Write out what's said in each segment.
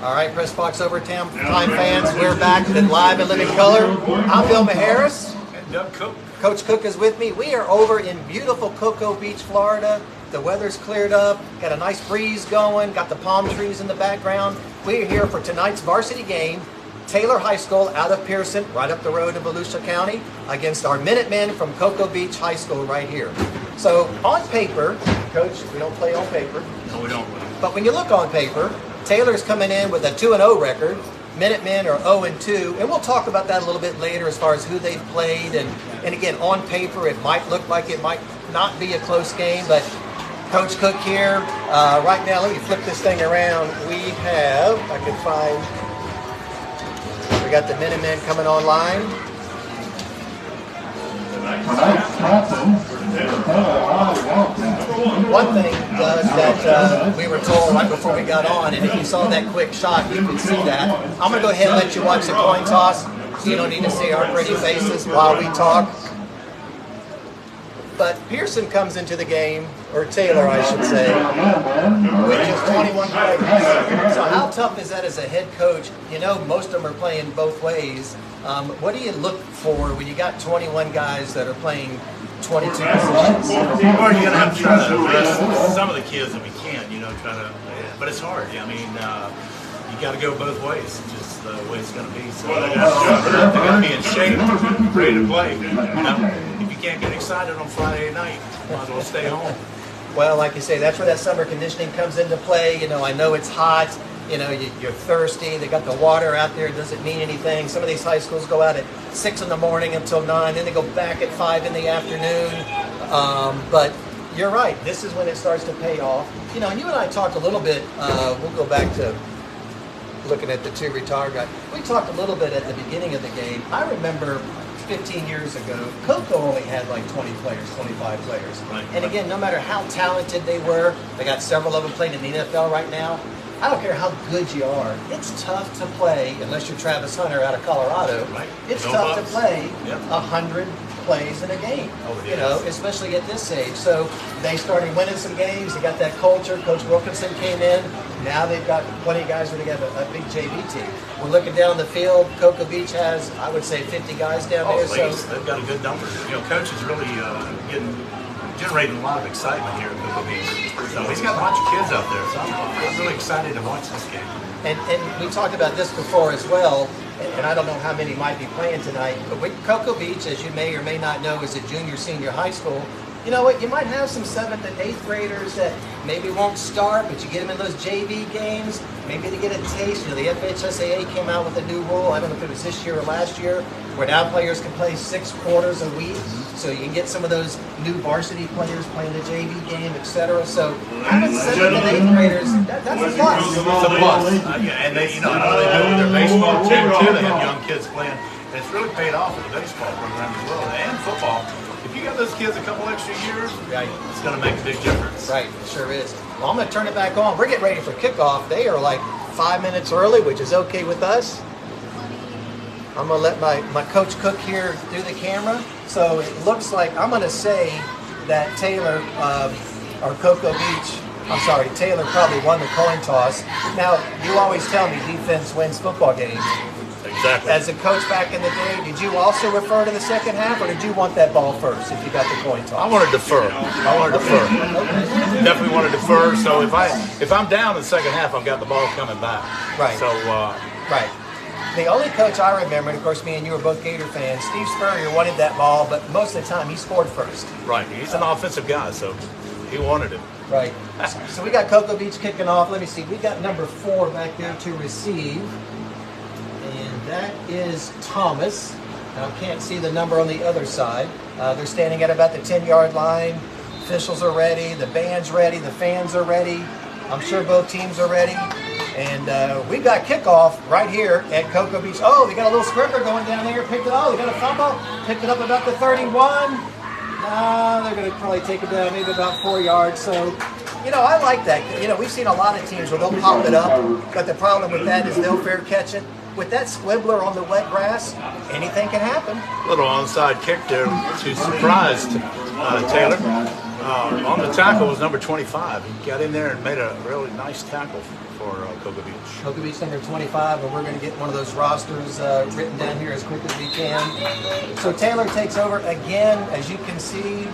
All right, Press Box Overtime fans, we're back with live and living color. I'm Bill Maharis. And Doug Cook. Coach Cook is with me. We are over in beautiful Cocoa Beach, Florida. The weather's cleared up, got a nice breeze going, got the palm trees in the background. We're here for tonight's varsity game. Taylor High School out of Pearson, right up the road in Volusia County, against our Minutemen from Cocoa Beach High School right here. So on paper, Coach, we don't play on paper. No, we don't. But when you look on paper, Taylor's coming in with a 2-0 record. Minutemen are 0-2, and we'll talk about that a little bit later as far as who they've played. And again, on paper, it might look like it might not be a close game, but Coach Cook here. Right now, let me flip this thing around. We have, I can find, we got the Minutemen coming online. One thing, Doug, that we were told right before we got on, and if you saw that quick shot, you could see that. I'm going to go ahead and let you watch the coin toss, so you don't need to see our pretty faces while we talk. But Pearson comes into the game, or Taylor, I should say, with just 21 players. So how tough is that as a head coach? You know, most of them are playing both ways. What do you look for when you got 21 guys that are playing 22 positions? Well, you're going to have to try to address some of the kids that we can, you know, but it's hard. I mean, you got to go both ways. It's just the way it's going to be. So they got to be in shape, ready to play. You know, if you can't get excited on Friday night, you might as well stay home. Well, like you say, that's where that summer conditioning comes into play. You know, I know it's hot. You know, you're thirsty. They got the water out there. It doesn't mean anything. Some of these high schools go out at 6 in the morning until 9. Then they go back at 5 in the afternoon. But you're right. This is when it starts to pay off. You know, and you and I talked a little bit. We'll go back to looking at the two retired guys. We talked a little bit at the beginning of the game. I remember 15 years ago, Cocoa only had like 20 players, 25 players. Right. And again, no matter how talented they were, they got several of them playing in the NFL right now. I don't care how good you are. It's tough to play, unless you're Travis Hunter out of Colorado. Right. It's No tough bugs. to play Yep. 100 plays in a game. Oh, it you is. know, especially at this age. So they started winning some games. They got that culture. Coach Wilkinson came in. Now they've got plenty of guys where they got a big JV team. We're looking down the field. Cocoa Beach has, I would say, 50 guys down there. At least. They've got a good number. You know, Coach is really generating a lot of excitement here at Cocoa Beach. So he's got a bunch of kids out there. So I'm really excited to watch this game. And we talked about this before as well, and I don't know how many might be playing tonight, but with Cocoa Beach, as you may or may not know, is a junior, senior high school. You know what, you might have some 7th and 8th graders that maybe won't start, but you get them in those JV games, maybe to get a taste. You know, the FHSAA came out with a new rule, I don't know if it was this year or last year, where now players can play 6 quarters a week, so you can get some of those new varsity players playing the JV game, etc. So having 7th and 8th graders, that's a plus. It's a plus. Yeah, and they, you know, I know they do it with their baseball team too. They have young kids playing, and it's really paid off with the baseball program as well, and football. If you got those kids a couple extra years, right, it's going to make a big difference. Right, it sure is. Well, I'm going to turn it back on. We're getting ready for kickoff. They are like 5 minutes early, which is okay with us. I'm going to let my Coach Cook here do the camera. So it looks like, I'm going to say that Taylor, or Cocoa Beach, I'm sorry, Taylor probably won the coin toss. Now, you always tell me defense wins football games. Exactly. As a coach back in the day, did you also refer to the second half, or did you want that ball first if you got the coin toss? I want to defer. Okay. Definitely want to defer. So if I'm down in the second half, I've got the ball coming back. Right. So right. The only coach I remember, and of course me and you were both Gator fans, Steve Spurrier wanted that ball, but most of the time he scored first. Right. He's an offensive guy, so he wanted it. Right. So we got Cocoa Beach kicking off. Let me see. We got number 4 back there to receive. And that is Thomas. Now, I can't see the number on the other side. They're standing at about the 10-yard line. Officials are ready. The band's ready. The fans are ready. I'm sure both teams are ready. And we've got kickoff right here at Cocoa Beach. Oh, they got a little scrimper going down there. Picked it up. They got a fumble. Picked it up about the 31. Nah, they're going to probably take it down maybe about 4 yards. So, you know, I like that. You know, we've seen a lot of teams where they'll pop it up. But the problem with that is they'll fair catch it. With that squibbler on the wet grass, anything can happen. Little onside kick there to surprise Taylor. On the tackle was number 25. He got in there and made a really nice tackle for Cocoa Beach. Cocoa Beach number 25, and we're going to get one of those rosters written down here as quick as we can. So Taylor takes over again. As you can see,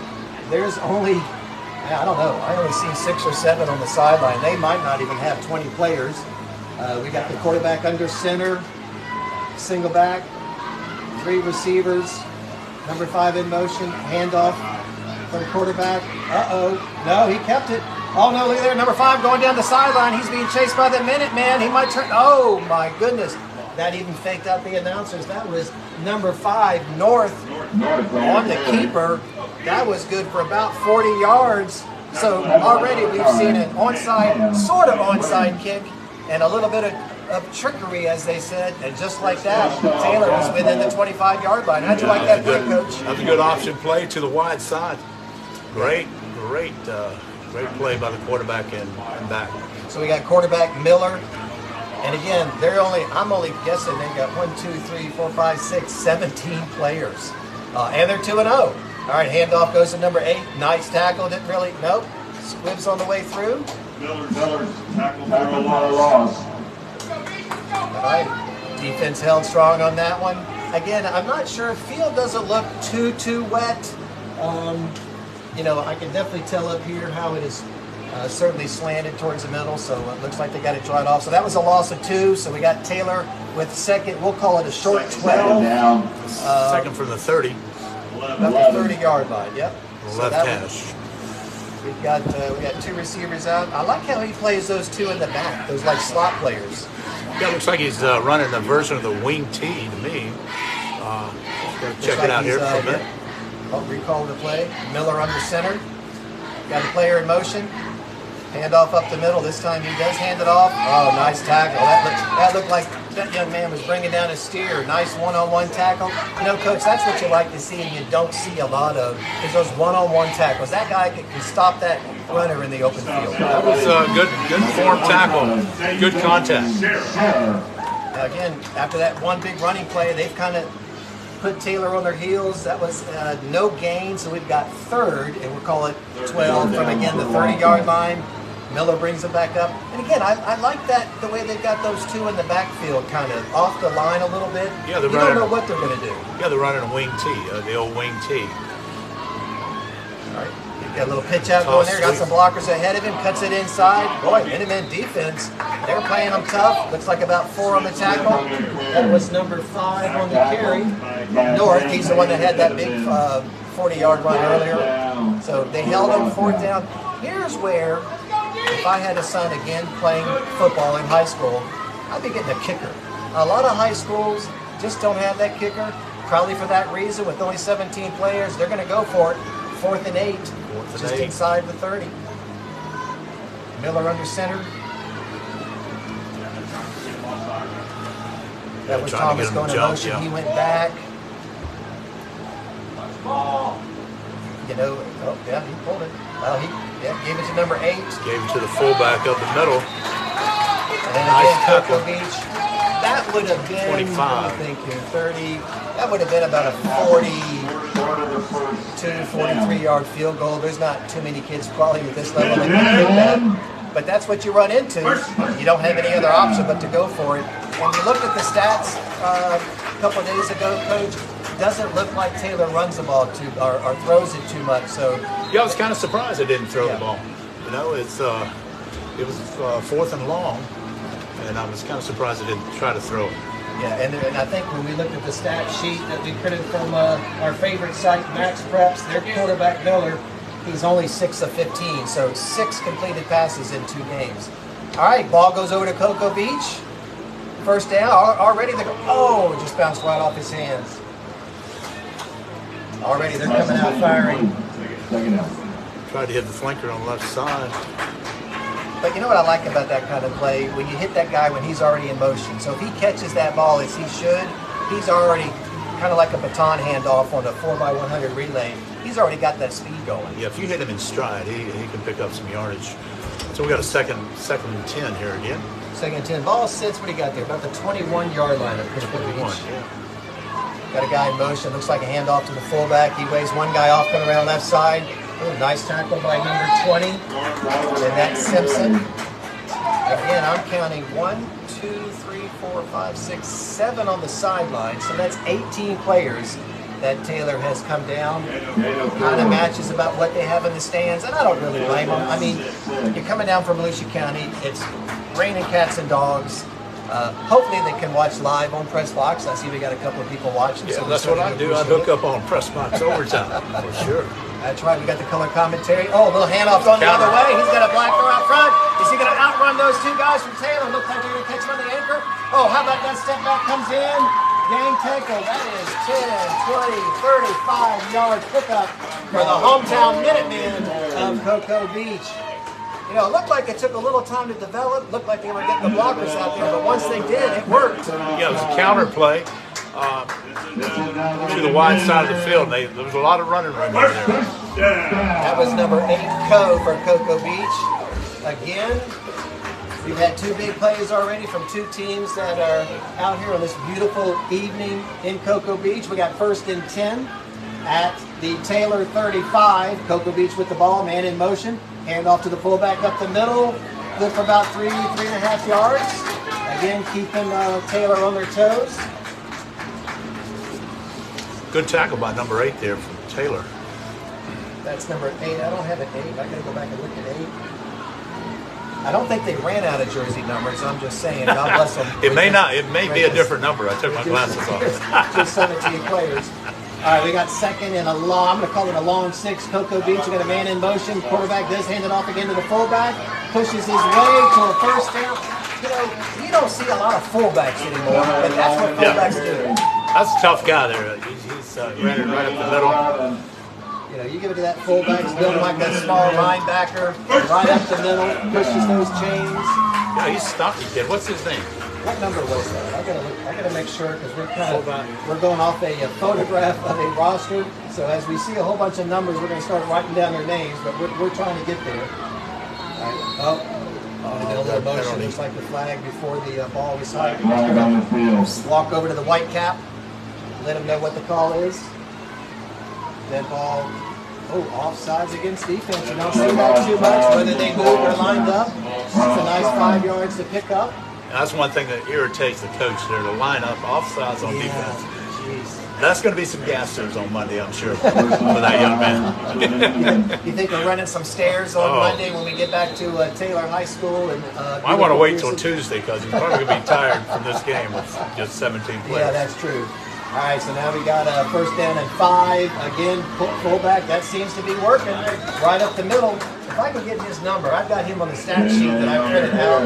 there's only, I don't know, I only see 6 or 7 on the sideline. They might not even have 20 players. We got the quarterback under center, single back, 3 receivers, number 5 in motion, handoff for the quarterback. No, he kept it. Oh no, look there, number 5 going down the sideline. He's being chased by the Minuteman. He might turn, oh my goodness. That even faked out the announcers. That was number 5, North, on the keeper. That was good for about 40 yards. So already we've seen an onside, sort of onside kick, and a little bit of trickery, as they said, and just like that, Taylor was within the 25-yard line. How'd you like that play, Coach? That's a good option play to the wide side. Great play by the quarterback and back. So we got quarterback Miller, and again, I'm only guessing they got 1, 2, 3, 4, 5, 6, 17 players, and they're 2-0. All right, handoff goes to number 8. Nice tackle. Didn't really. Nope. Squibs on the way through. Miller's tackle for a loss. All right, defense held strong on that one. Again, I'm not sure. Field doesn't look too wet. You know, I can definitely tell up here how it is certainly slanted towards the middle, so it looks like they got it dried off. So that was a loss of 2. So we got Taylor with second. We'll call it a short 12. Second from the 30. About the 30-yard line. Yep. Left hash. We got 2 receivers out. I like how he plays those 2 in the back. Those like slot players. Yeah, looks like he's running a version of the wing T to me. Check it out here for a minute. I'll recall the play. Miller under center. Got a player in motion. Handoff up the middle. This time he does hand it off. Oh, nice tackle. That looked like that young man was bringing down a steer. Nice one-on-one tackle. You know, Coach, that's what you like to see and you don't see a lot of, is those one-on-one tackles. That guy can stop that runner in the open field. That was a good form tackle. Good contact. Now again, after that one big running play, they've kind of put Taylor on their heels. That was no gain, so we've got 3rd, and we'll call it 12 from, again, the 30-yard line. Miller brings it back up. And again, I like that, the way they've got those 2 in the backfield kind of off the line a little bit. Yeah, you don't know what they're going to do. Yeah, they're running a wing T, the old wing T. All right, you've got a little pitch out going there. Got some blockers ahead of him, cuts it inside. Boy, Minutemen defense, they're playing them tough. Looks like about 4 on the tackle. That was number 5 on the carry. North, he's the one that had that big 40-yard run earlier. So they held him 4th down. Here's where, if I had a son again playing football in high school, I'd be getting a kicker. A lot of high schools just don't have that kicker. Probably for that reason, with only 17 players, they're going to go for it. 4th and 8, just inside the 30. Miller under center. That was Thomas going in motion. Yeah. He went back. You know, oh yeah, he pulled it. Well, he gave it to number 8. Gave it to the fullback up the middle. And then again, Cocoa Beach. That would have been 25. I think here, 30. That would have been about a 43-yard field goal. There's not too many kids probably at this level that can do that. But that's what you run into. You don't have any other option but to go for it. When you looked at the stats a couple of days ago, Coach, it doesn't look like Taylor runs the ball or throws it too much. So yeah, I was kind of surprised they didn't throw the ball. You know, it was 4th and long, and I was kind of surprised they didn't try to throw it. Yeah, and I think when we looked at the stat sheet that we printed from our favorite site, Max Preps, their quarterback Miller, he's only 6 of 15, so 6 completed passes in 2 games. All right, ball goes over to Cocoa Beach. 1st down, already they go, oh, it just bounced right off his hands. Already they're coming out firing. Tried to hit the flanker on the left side. But you know what I like about that kind of play? When you hit that guy when he's already in motion. So if he catches that ball as he should, he's already kind of like a baton handoff on a 4x100 relay. He's already got that speed going. Yeah, if you hit him in stride, he can pick up some yardage. So we got a second and 10 here again. 2nd and 10. Ball sits, what do you got there? About the 21-yard line of Cocoa Beach. Yeah. Got a guy in motion. Looks like a handoff to the fullback. He waves one guy off, coming around left side. Oh, nice tackle by number 20. And that's Simpson. Again, I'm counting 1, 2, 3, 4, 5, 6, 7 on the sideline. So that's 18 players that Taylor has come down. Kind of matches about what they have in the stands, and I don't really blame them. I mean, you're coming down from Volusia County. It's raining cats and dogs. Hopefully they can watch live on Press Box. I see we got a couple of people watching. Yeah, so that's what I do. I hook up on Press Box overtime, for sure. That's right, we got the color commentary. Oh, a little handoff going the other way. He's got a black throw out front. Is he going to outrun those two guys from Taylor? Looks like they're going to catch him on the anchor. Oh, how about that step back comes in? Gang tackle. That is 10, 20, 35 yards pickup for the hometown Minutemen of Cocoa Beach. You know, it looked like it took a little time to develop. Looked like they were getting the blockers out there, but once they did, it worked. Yeah, it was a counter play to the wide side of the field. There was a lot of running room over there. That was number 8, Co for Cocoa Beach. Again, we've had 2 big plays already from 2 teams that are out here on this beautiful evening in Cocoa Beach. We got 1st and 10 at the Taylor 35. Cocoa Beach with the ball, man in motion. Hand off to the fullback up the middle. Good for about 3.5 yards. Again, keeping Taylor on their toes. Good tackle by number 8 there from Taylor. That's number 8. I don't have an 8. I gotta go back and look at 8. I don't think they ran out of jersey numbers. I'm just saying, God bless them. It may not. It may be a different number. I took my glasses off. Just 17 players. All right, we got 2nd and a long. I'm going to call it a long 6. Cocoa Beach. We got a man in motion. Quarterback does hand it off again to the fullback. Pushes his way to a 1st down. You know, you don't see a lot of fullbacks anymore, but that's what fullbacks do. That's a tough guy there. He's ran it right up the middle. You know, you give it to that fullback. He's built like a small linebacker, right up the middle, pushes those chains. Yeah, he's stocky kid. What's his name? What number was that? I gotta make sure because we're going off a photograph of a roster. So as we see a whole bunch of numbers, we're going to start writing down their names. But we're trying to get there. All right. Oh, a little motion. Looks like the flag before the ball was high. Walk over to the white cap. Let them know what the call is. That ball. Oh, offsides against defense. You don't see that too much. Whether they move or lined up. It's a nice 5 yards to pick up. That's one thing that irritates the coach there, to line up offsides on defense. Geez. That's going to be some gassers on Monday, I'm sure, for that young man. You think we're running some stairs on Monday when we get back to Taylor High School? And I want to wait till Tuesday because he's probably going to be tired from this game with just 17 players. Yeah, that's true. All right, so now we got 1st down and 5. Again, fullback. That seems to be working right up the middle. If I can get his number, I've got him on the stat sheet that I printed out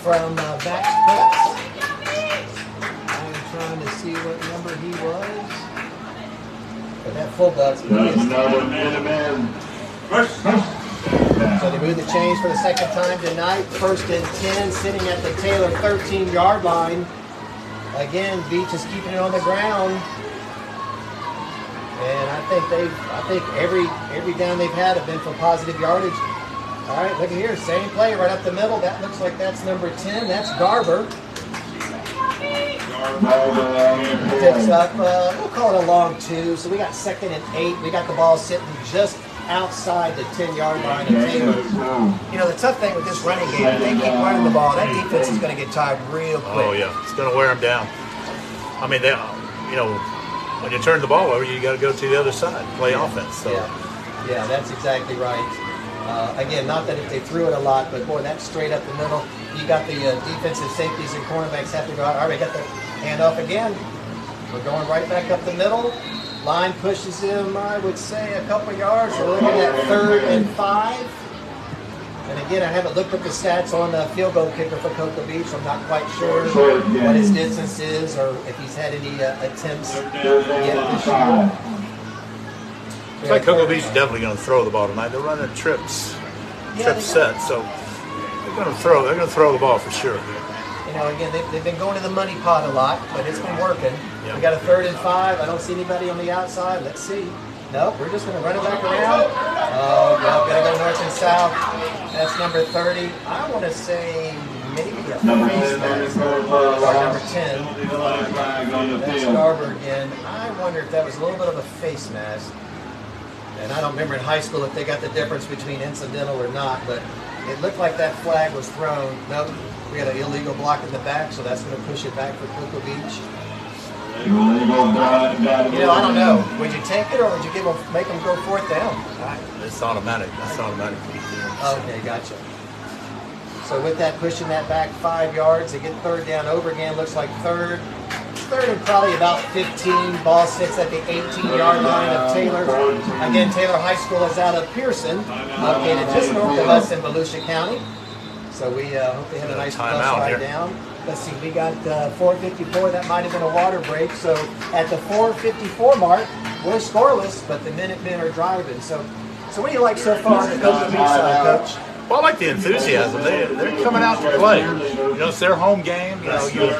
from Max Press. I'm trying to see what number he was. But that fullback's so they move the chains for the 2nd time tonight. 1st and 10, sitting at the Taylor 13-yard line. Again, Beach is keeping it on the ground. And I think every down they've had have been for positive yardage. All right, look at here, same play right up the middle. That looks like that's number 10. That's Garber. Picks up, we'll call it a long 2. So we got 2nd and 8. We got the ball sitting just outside the 10-yard line of Taylor. You know, the tough thing with this running game, if they keep running the ball, that defense is going to get tired real quick. Oh, yeah. It's going to wear them down. I mean, when you turn the ball over, you got to go to the other side, play offense. So. Yeah, that's exactly right. Again, not that if they threw it a lot, but boy, that's straight up the middle. You got the defensive safeties and cornerbacks have to go out. All right, got the handoff again. We're going right back up the middle. Line pushes him, I would say, a couple yards. So we're looking at 3rd and 5. And again, I haven't looked at the stats on the field goal kicker for Cocoa Beach. I'm not quite sure what his distance is or if he's had any attempts yet this year. Looks like Cocoa Beach is definitely going to throw the ball tonight. They're running trip set, so they're going to throw the ball for sure. You know, again, they've been going to the money pot a lot, but it's been working. Yeah. We got a 3rd and 5. I don't see anybody on the outside. Let's see. Nope, we're just going to run it back around. Oh, no, got to go north and south. That's number 30. I want to say maybe a face mask. Or number 10. That's Garber again. I wonder if that was a little bit of a face mask. And I don't remember in high school if they got the difference between incidental or not, but it looked like that flag was thrown. Nope, we had an illegal block in the back, so that's going to push it back for Cocoa Beach. You know, I don't know. Would you take it or would you make them go fourth down? It's automatic. That's automatic. Okay, gotcha. So with that, pushing that back 5 yards, they get third down over again. Looks like third and probably about 15. Ball sits at the 18-yard line of Taylor. Again, Taylor High School is out of Pearson, located just north of us in Volusia County. So we hope they had a nice bus ride down. Let's see, we got 4:54. That might have been a water break. So at the 4:54 mark, we're scoreless, but the Minutemen are driving. So what do you like so far on the Cocoa Beach side, Coach? Well, I like the enthusiasm. They're coming out to play. You know, it's their home game. You know, you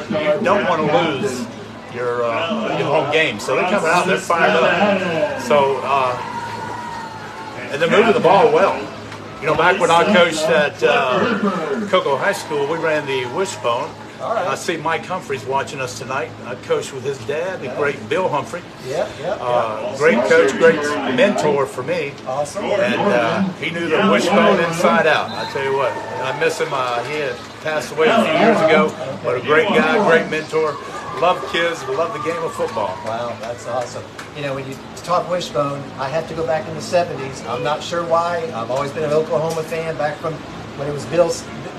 don't want to lose your home game. So they're coming out. They're fired up. So and they're moving the ball well. You know, back when I coached at Cocoa High School, we ran the wishbone. All right. I see Mike Humphrey's watching us tonight. I coached with his dad, the great Bill Humphrey. Great coach, great mentor for me. Awesome. And he knew the wishbone inside out. I tell you what, I miss him. He had passed away a few years ago, but a great guy, great mentor. Love kids, love the game of football. Wow, that's awesome. You know, when you talk wishbone, I have to go back in the 70s. I'm not sure why. I've always been an Oklahoma fan back from when it was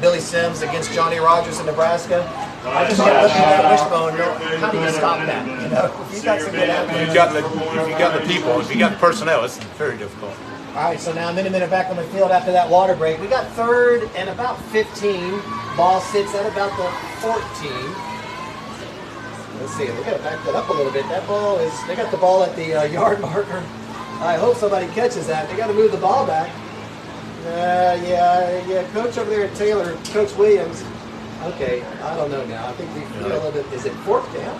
Billy Sims against Johnny Rogers in Nebraska. I just kept looking at that wishbone. How do you stop that? You know, if you got some good athletes. If you got the people, if you got the personnel, it's very difficult. All right, so now Minutemen are back on the field after that water break. We got third and about 15. Ball sits at about the 14. Let's see, we got to back that up a little bit. That ball is, they got the ball at the yard marker. I hope somebody catches that. They got to move the ball back. Yeah, coach over there at Taylor, Coach Williams. Okay, I don't know now. I think we feel a little bit, is it fourth down?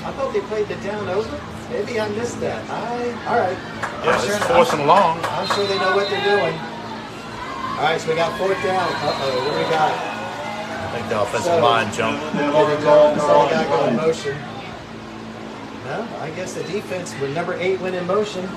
I thought they played the down over. Maybe I missed that. All right. Yeah, it's fourth and long. I'm sure they know what they're doing. All right, so we got fourth down. Uh-oh, what do we got? I think the offensive line jumped. Saw the guy go in motion. No, I guess the defense with number 8 went in motion.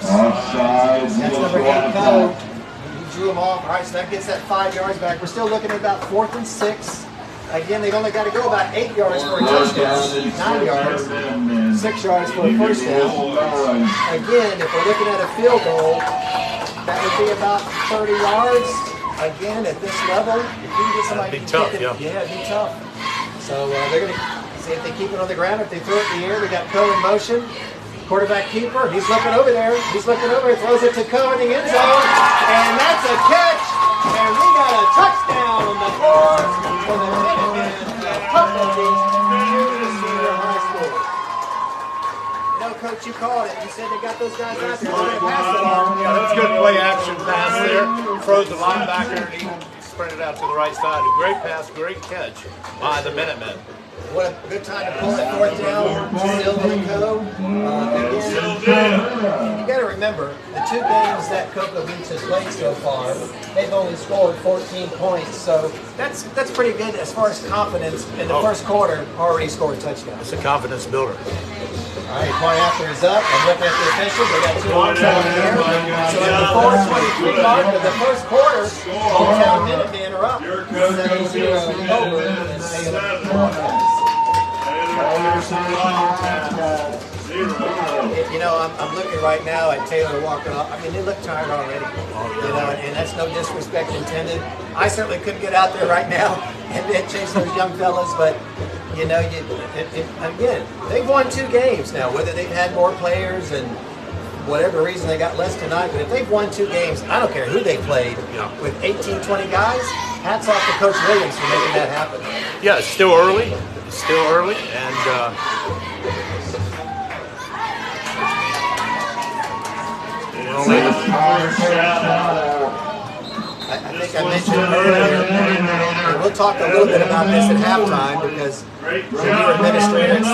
That's number 8 code. He drew him off. All right, so that gets that 5 yards back. We're still looking at about 4th and 6. Again, they've only got to go about 8 yards for a touchdown, 9 yards, 6 yards for a first down. Again, if we're looking at a field goal, that would be about 30 yards. Again, at this level, if you can get somebody it'd be tough, it'd be tough. So they're going to see if they keep it on the ground. If they throw it in the air, we got Coe in motion. Quarterback keeper, he's looking over there. He's looking over, throws it to Coe in the end zone. And that's a catch. And we got a touchdown on the board for the Minutemen of Cocoa Beach Junior High School. You know, Coach, you called it. You said they got those guys out there. They're going to pass the ball. Yeah, that's good play action pass there. Throws the linebacker and he sprinted out to the right side. A great pass, great catch by the Minutemen. What a good time to pull that fourth down. Silva and Co. You got to remember, the 2 games that Cocoa Beach has played so far, they've only scored 14 points. So that's pretty good as far as confidence in the first quarter. Already scored a touchdown. It's a confidence builder. All right, point after is up. I'm looking at the officials. They got 2 hometown here. So at the 4:23 mark of the first quarter, hometown Minutemen are up 7-0 over the Salem Wildcats. You know, I'm looking right now at Taylor walking off. I mean, they look tired already. You know, and that's no disrespect intended. I certainly couldn't get out there right now and chase those young fellas, but you know, again, they've won 2 games now. Whether they've had more players and whatever reason they got less tonight, but if they've won 2 games, I don't care who they played, with 18, 20 guys, hats off to Coach Williams for making that happen. Yeah, it's still early. It's still early, and I think I mentioned earlier, and we'll talk a little bit about this at halftime because when we were administrator at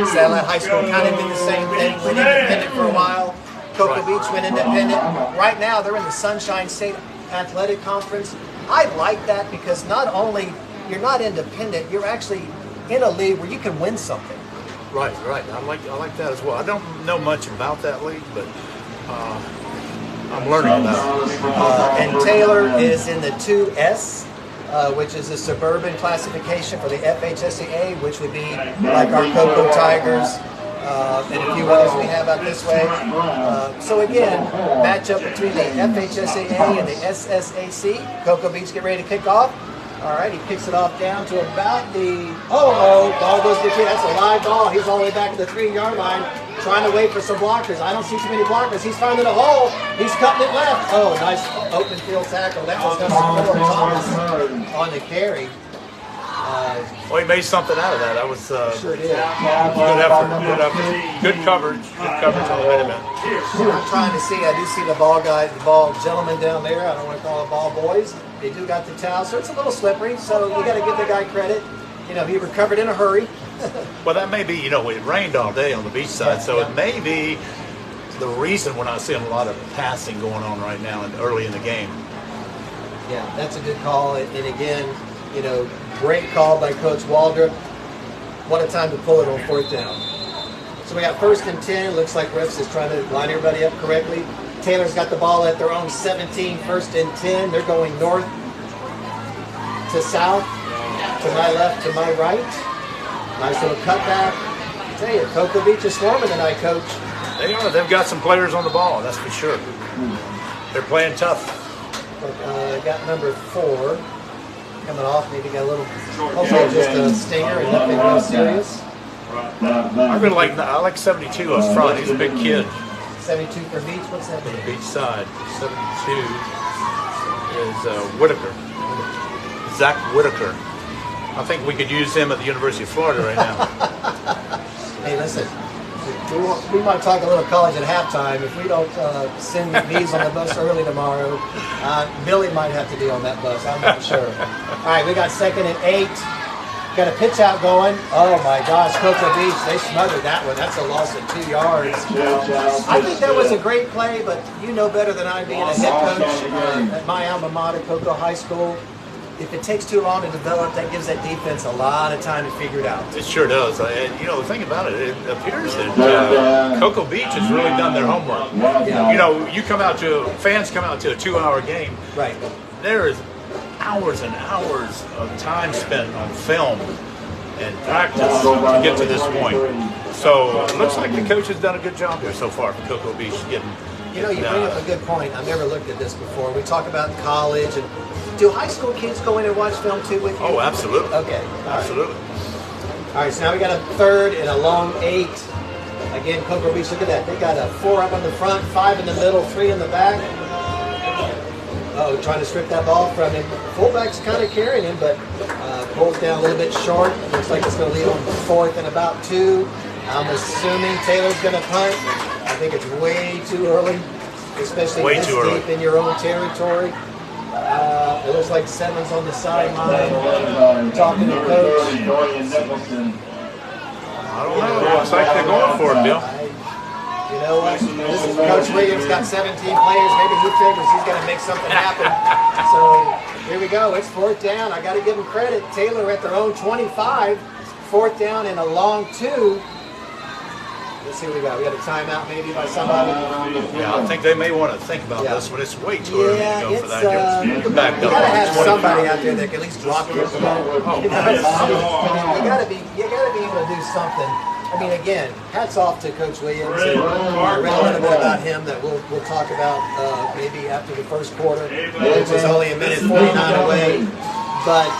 Satellite High School kind of did the same thing, went independent for a while. Cocoa Beach went independent. Right now they're in the Sunshine State Athletic Conference. I like that because not only you're not independent, you're actually in a league where you can win something. right. I like that as well. I don't know much about that league, but I'm learning about it. And Taylor is in the 2S, which is a suburban classification for the FHSAA, which would be like our Cocoa Tigers and a few others we have out this way. So again, matchup between the FHSAA and the SSAC. Cocoa Beach get ready to kick off. All right, he kicks it off down to about the, ball goes to the kid. That's a live ball. He's all the way back to the 3-yard line, trying to wait for some blockers. I don't see too many blockers. He's finding a hole. He's cutting it left. Oh, nice open field tackle. That was going to support Thomas on the carry. Well, he made something out of that. That was Sure did. good effort. Good effort. Good coverage. Good coverage on the Minutemen. I'm trying to see. I do see the ball gentleman down there. I don't want to call it ball boys. They do got the towel, so it's a little slippery. So you got to give the guy credit. You know, he recovered in a hurry. Well, that may be, you know, it rained all day on the beach side, so it may be the reason we're not seeing a lot of passing going on right now and early in the game. Yeah, that's a good call. And again, you know, great call by Coach Waldrop. What a time to pull it on 4th down. So we got 1st and 10. Looks like Rips is trying to line everybody up correctly. Taylor's got the ball at their own 17, 1st and 10. They're going north to south, to my left, to my right. Nice little cutback. I tell you, Cocoa Beach is swarming tonight, Coach. They are. They've got some players on the ball, that's for sure. They're playing tough. Got number 4 coming off. Maybe got a little, hopefully just a stinger and nothing real serious. I like 72 up front. He's a big kid. 72 for Beach. What's that For the mean? beach side. 72 is Whitaker. Zach Whitaker. I think we could use him at the University of Florida right now. Hey, listen. We might talk a little college at halftime. If we don't send these on the bus early tomorrow, Billy might have to be on that bus. I'm not sure. All right, we got 2nd and 8. Got a pitch out going. Oh my gosh, Cocoa Beach, they smothered that one. That's a loss of 2 yards. I think that was a great play, but you know better than I being a head coach at my alma mater, Cocoa High School. If it takes too long to develop, that gives that defense a lot of time to figure it out. It sure does. And, you know, the thing about it, it appears that Cocoa Beach has really done their homework. Yeah. You know, fans come out to a 2-hour game. Right. There is hours and hours of time spent on film and practice to get to this point. So it looks like the coach has done a good job here so far for Cocoa Beach. You know, you bring up a good point. I've never looked at this before. We talk about college, and do high school kids go in and watch film too with you? Oh, absolutely. Okay. Absolutely. All right, so now we got a 3rd and a long 8. Again, Cocoa Beach, look at that. They got a 4 up on the front, 5 in the middle, 3 in the back. Trying to strip that ball from him. Fullback's kind of carrying him, but pulls down a little bit short. Looks like it's going to leave him 4th and about 2. I'm assuming Taylor's going to punt. I think it's way too early, especially this deep in your own territory. It looks like Simmons on the sideline talking to Coach. I don't know. Looks like they're going for it, Bill. You know what? This is Coach Williams, got 17 players. Maybe he figures he's going to make something happen. So here we go. It's 4th down. I got to give him credit. Taylor at their own 25. 4th down and a long 2. Let's see what we got. We got a timeout maybe by somebody. Yeah, I think they may want to think about this one. It's way too early to go for that. You can back up. You got to have somebody out there that can at least drop you. You got to be able to do something. I mean, again, hats off to Coach Williams. And I read a little bit about him that we'll talk about maybe after the 1st quarter, which is only a minute 49 away. But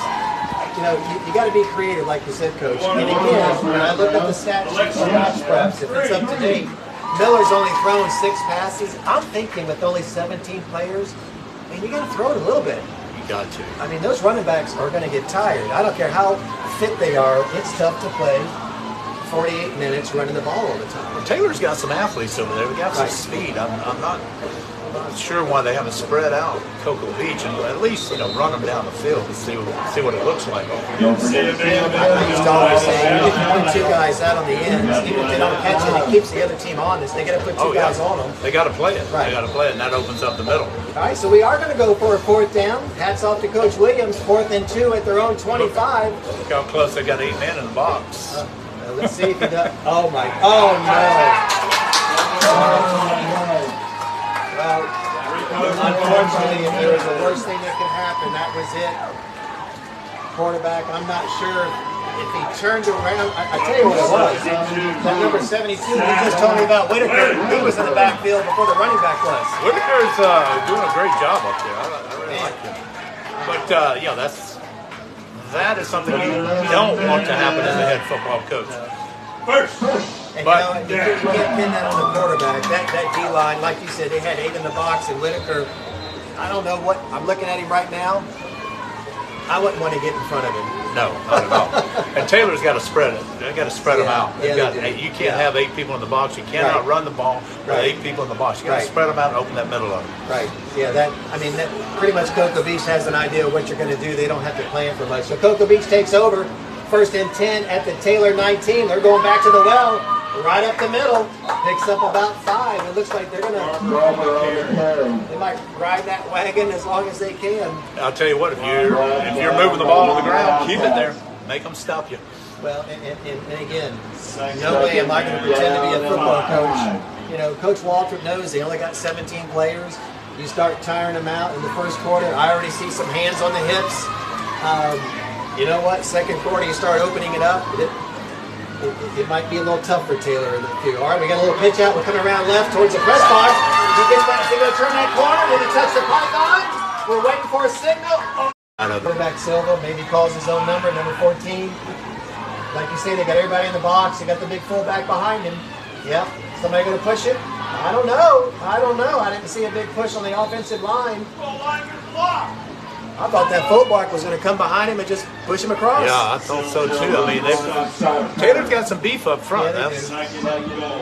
you know, you got to be creative, like you said, Coach. And again, when I look at the stat sheets for match preps, if it's up to date, Miller's only thrown 6 passes. I'm thinking with only 17 players, I mean, you got to throw it a little bit. You got to. I mean, those running backs are going to get tired. I don't care how fit they are. It's tough to play 48 minutes running the ball all the time. Well, Taylor's got some athletes over there. They got some speed. I'm not sure why they haven't spread out Cocoa Beach and at least, you know, run them down the field to see what it looks like. I used to always say, you can put 2 guys out on the ends, even if they don't catch it, it keeps the other team honest. They got to put 2 guys on them. They got to play it. Right. They got to play it, and that opens up the middle. All right, so we are going to go for a 4th down. Hats off to Coach Williams. 4th and 2 at their own 25. Look how close they got 8 men in the box. Let's see if he does. Oh no. Well, Unfortunately, if there was the worst thing that could happen, that was it. Quarterback, I'm not sure if he turned around. I tell you what it was. That number 72, you just told me about Whitaker. He was in the backfield before the running back was. Whitaker's doing a great job up there. I really like him. But yeah, that is something you don't want to happen as a head football coach. And you can't pin that on the quarterback. That D-line, like you said, they had 8 in the box, and Whitaker, I don't know what, I'm looking at him right now. I wouldn't want to get in front of him. No, not at all. And Taylor's got to spread it. They got to spread them out. You can't have 8 people in the box. You cannot run the ball with 8 people in the box. You got to spread them out and open that middle up. Right. Yeah. That pretty much Cocoa Beach has an idea of what you're going to do. They don't have to plan for much. So Cocoa Beach takes over. 1st and 10 at the Taylor 19. They're going back to the well. Right up the middle, picks up about 5. It looks like they're they might ride that wagon as long as they can. I'll tell you what, if you're moving the ball on the ground, keep it there. Make them stop you. Well, and again, no way am I going to pretend to be a football coach. You know, Coach Waltrip knows they only got 17 players. You start tiring them out in the first quarter. I already see some hands on the hips. You know what? Second quarter, you start opening it up. It might be a little tough for Taylor in the field. All right, we got a little pitch out. We're coming around left towards the press box. He gets back. He's going to turn that corner. Did he touch the python? We're waiting for a signal. Quarterback Silva maybe calls his own number 14. Like you say, they got everybody in the box. They got the big fullback behind him. Yep. Somebody going to push it? I don't know. I didn't see a big push on the offensive line. I thought that fullback was going to come behind him and just push him across. Yeah, I thought so too. I mean, Taylor's got some beef up front. Yeah,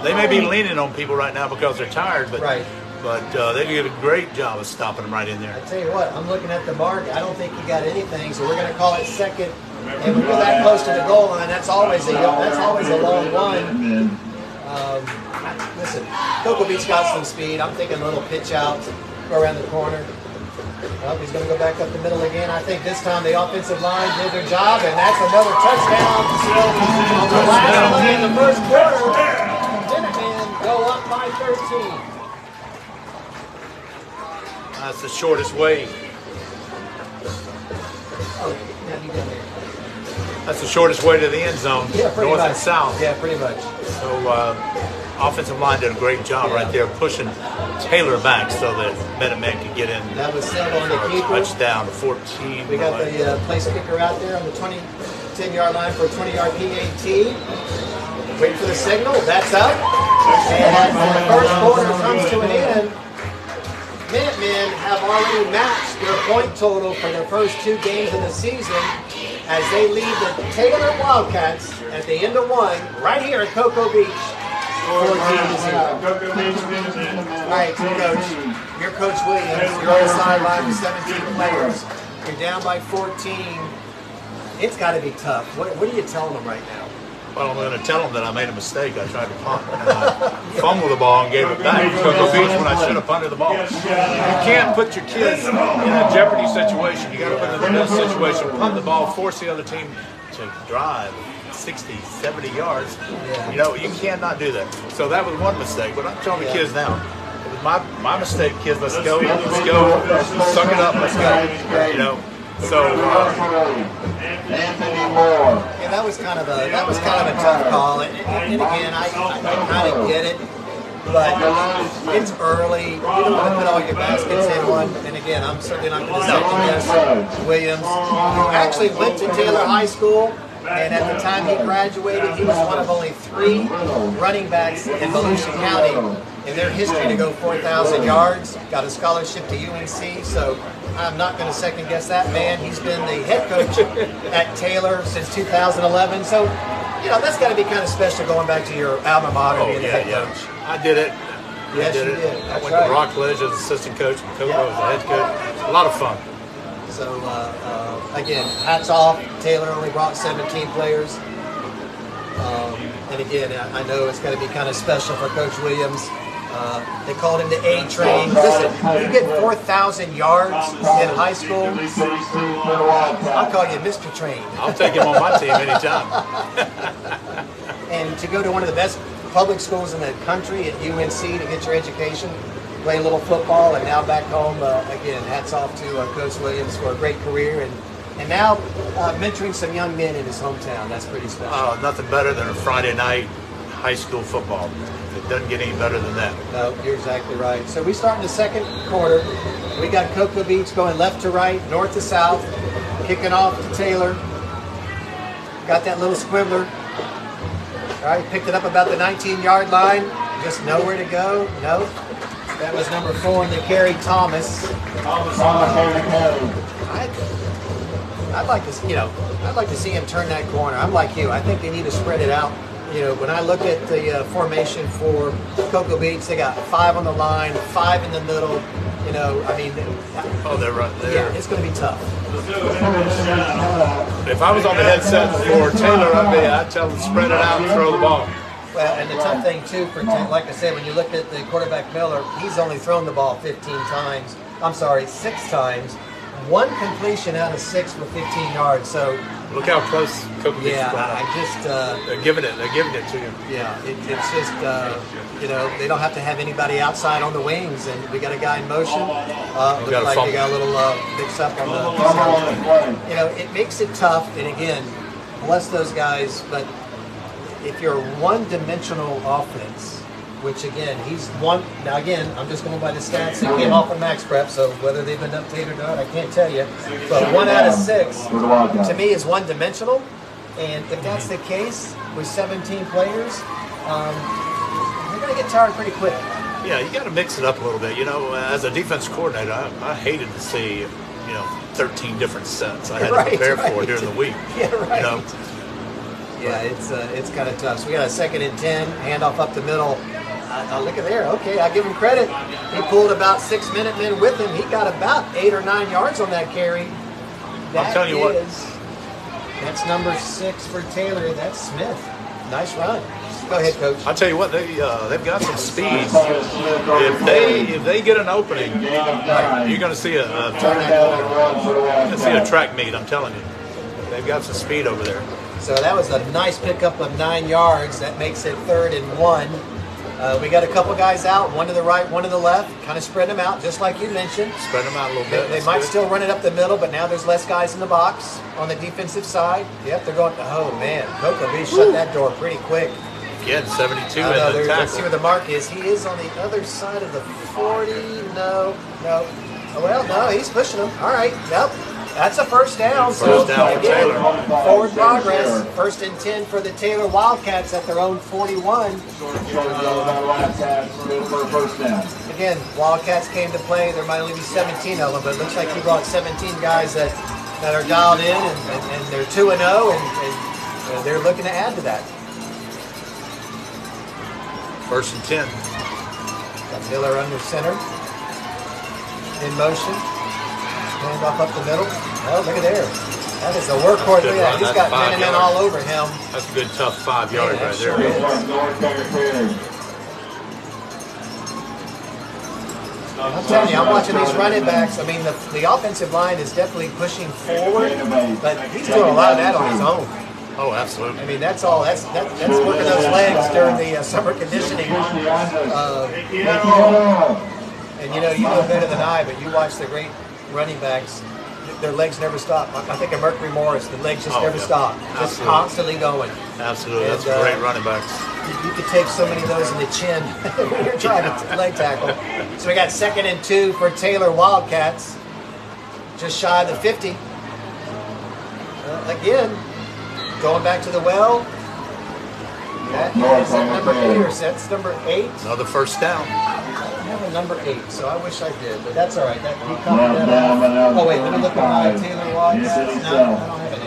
they may be leaning on people right now because they're tired, but right. But they did a great job of stopping them right in there. I tell you what, I'm looking at the mark. I don't think he got anything, so we're going to call it 2nd. And when you're that close to the goal line, that's always a long one. Listen, Cocoa Beach got some speed. I'm thinking a little pitch out, go around the corner. Well, he's going to go back up the middle again. I think this time the offensive line did their job, and that's another touchdown. On the last play in the first quarter, Minutemen go up by 13. That's the shortest way. That's the shortest way to the end zone, north and south. Yeah, pretty much. So offensive line did a great job right there, pushing Taylor back so that Minutemen could get in. That was Silva on the keeper. Touchdown to 14. We got the place kicker out there on the 10-yard line for a 20-yard PAT. Wait for the signal. That's up. And when the first quarter comes to an end, Minutemen have already matched their point total for their first 2 games of the season as they lead the Taylor Wildcats at the end of 1 right here at Cocoa Beach. 14-0. All right, Coach. You're Coach Williams. You're on the sideline with 17 players. You're down by 14. It's got to be tough. What are you telling them right now? Well, I'm going to tell them that I made a mistake. I tried to punt, and I fumbled the ball and gave it back to Cocoa Beach when I should have punted the ball. You can't put your kids in a jeopardy situation. You got to put them in this situation, punt the ball, force the other team to drive 60, 70 yards. You know, you cannot do that. So that was one mistake. But I'm telling the kids now, it was my mistake, kids. Let's go. Suck it up. Let's go. You know. So yeah, that was kind of a tough call. And again, I kind of get it, but it's early. You don't want to put all your baskets in one. And again, I'm certainly not going to second guess Williams, who actually went to Taylor High School. And at the time he graduated, he was one of only 3 running backs in Volusia County in their history to go 4,000 yards. Got a scholarship to UNC, so I'm not going to second guess that man. He's been the head coach at Taylor since 2011. So, you know, that's got to be kind of special going back to your alma mater being the head coach. I did it. Yes, you did. I went to Rockledge as assistant coach and Cocoa as the head coach. A lot of fun. So, again, hats off. Taylor only brought 17 players. And again, I know it's going to be kind of special for Coach Williams. They called him the A-Train. Listen, you get 4,000 yards in high school, I'll call you Mr. Train. I'll take him on my team anytime. And to go to one of the best public schools in the country at UNC to get your education, play a little football, and now back home. Again, hats off to Coach Williams for a great career, and now mentoring some young men in his hometown. That's pretty special. Nothing better than a Friday night high school football. It doesn't get any better than that. No, you're exactly right. So we start in the second quarter. We got Cocoa Beach going left to right, north to south, kicking off to Taylor. Got that little squibbler. All right, picked it up about the 19-yard line. Just nowhere to go. No. That was number 4 in the carry, Thomas. I'd like to see him turn that corner. I'm like you. I think they need to spread it out. When I look at the formation for Cocoa Beach, they got 5 on the line, 5 in the middle. They're right there. Yeah, it's going to be tough. If I was on the headset for Taylor, I'd tell them to spread it out and throw the ball. Well, and the tough thing too for like I said, when you look at the quarterback Miller, he's only thrown the ball 6 times. 1 completion out of 6 for 15 yards. So look how close Cocoa Beach is. Yeah, they're giving it to you. Yeah, it's just they don't have to have anybody outside on the wings, and we got a guy in motion. Looks like they got a little mix up on the. It makes it tough, and again, bless those guys. But if you're a one-dimensional offense, which again, he's one. Now again, I'm just going by the stats that came off of Max Prep, so whether they've been updated or not, I can't tell you. But 1 out of 6 to me is one-dimensional, and if that's the case with 17 players, you're going to get tired pretty quick. Yeah, you got to mix it up a little bit. As a defense coordinator, I hated to see 13 different sets I had to prepare for during the week. Yeah, right. Yeah, it's kind of tough. So we got a 2nd and 10, handoff up the middle. Look at there. Okay, I give him credit. He pulled about 6 Minutemen with him. He got about 8 or 9 yards on that carry. I'm telling you what. That's number 6 for Taylor. That's Smith. Nice run. Go ahead, Coach. I'll tell you what, they've got some speed. If they get an opening, you're going to see a track meet. I'm telling you, they've got some speed over there. So that was a nice pickup of 9 yards. That makes it 3rd and 1. We got a couple guys out, 1 to the right, 1 to the left. Kind of spread them out, just like you mentioned. Spread them out a little bit. They might still run it up the middle, but now there's less guys in the box on the defensive side. Yep, they're going. Oh man, Cocoa Beach shut that door pretty quick. Yeah, 72 in the tackle. Let's see where the mark is. He is on the other side of the 40. No. Oh, well, no, he's pushing them. All right. Yep. That's a first down. First down for Taylor. Forward progress. 1st and 10 for the Taylor Wildcats at their own 41. Again, Wildcats came to play. There might only be 17 of them, but it looks like he brought 17 guys that are dialed in, and they're 2-0, and they're looking to add to that. 1st and 10. Got Miller under center. In motion. Hand off up the middle. Oh, look at there. That is the workhorse. Look at that. He's got men all over him. That's a good, tough 5 yards right there. I'm telling you, I'm watching these running backs. I mean, the offensive line is definitely pushing forward, but he's doing a lot of that on his own. Oh, absolutely. I mean, that's all. That's working those legs during the summer conditioning. And you know better than I, but you watch the great running backs. Their legs never stop. I think of Mercury Morris. The legs just never stop. Just constantly going. Absolutely. That's great running backs. You could take so many of those in the chin when you're trying to leg tackle. So we got 2nd and 2 for Taylor Wildcats. Just shy of the 50. Again, going back to the well. That is number 8 or that's number 8. Another first down. I have a number 8, so I wish I did, but that's all right. He covered that up. Oh wait, let me look at Taylor Wildcats. No, I don't have an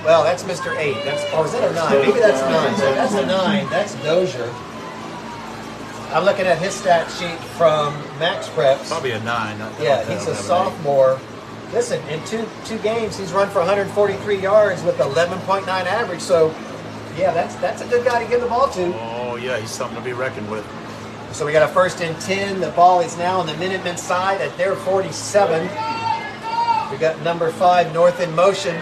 8. Well, that's Mr. 8. Is that a 9? Maybe that's 9. So that's a 9. That's Dozier. I'm looking at his stat sheet from Max Preps. Probably a 9. Yeah, he's a sophomore. Listen, in two games, he's run for 143 yards with 11.9 average. So, yeah, that's a good guy to give the ball to. Oh, yeah, he's something to be reckoned with. So we got a 1st and 10. The ball is now on the Minutemen side at their 47. We got number 5, North in motion.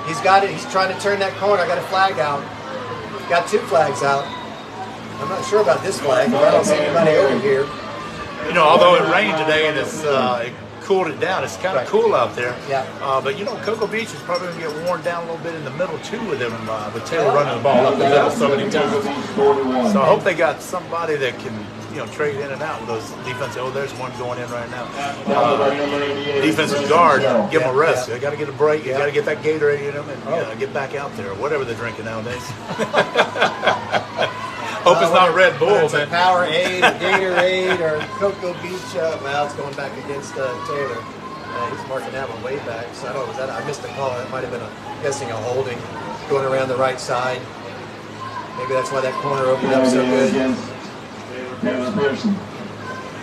He's got it. He's trying to turn that corner. I got a flag out. Got 2 flags out. I'm not sure about this flag, but I don't see anybody over here. you know, although it rained today and it cooled it down, it's kind of cool out there. Yeah. But you know, Cocoa Beach is probably going to get worn down a little bit in the middle too with them, with Taylor running the ball up the middle so many times. So I hope they got somebody that can, you know, trade in and out with those defensive. Oh, there's one going in right now. Defensive guard, give them a rest. They got to get a break. You got to get that Gatorade in them and get back out there, or whatever they're drinking nowadays. Hope it's not Red Bull, it's man. A Powerade, a Gatorade, or Cocoa Beach. Well, it's going back against Taylor. He's marking that one way back. So I don't know, was that, I missed the call. It might have been, I'm guessing, a holding going around the right side. Maybe that's why that corner opened up so good.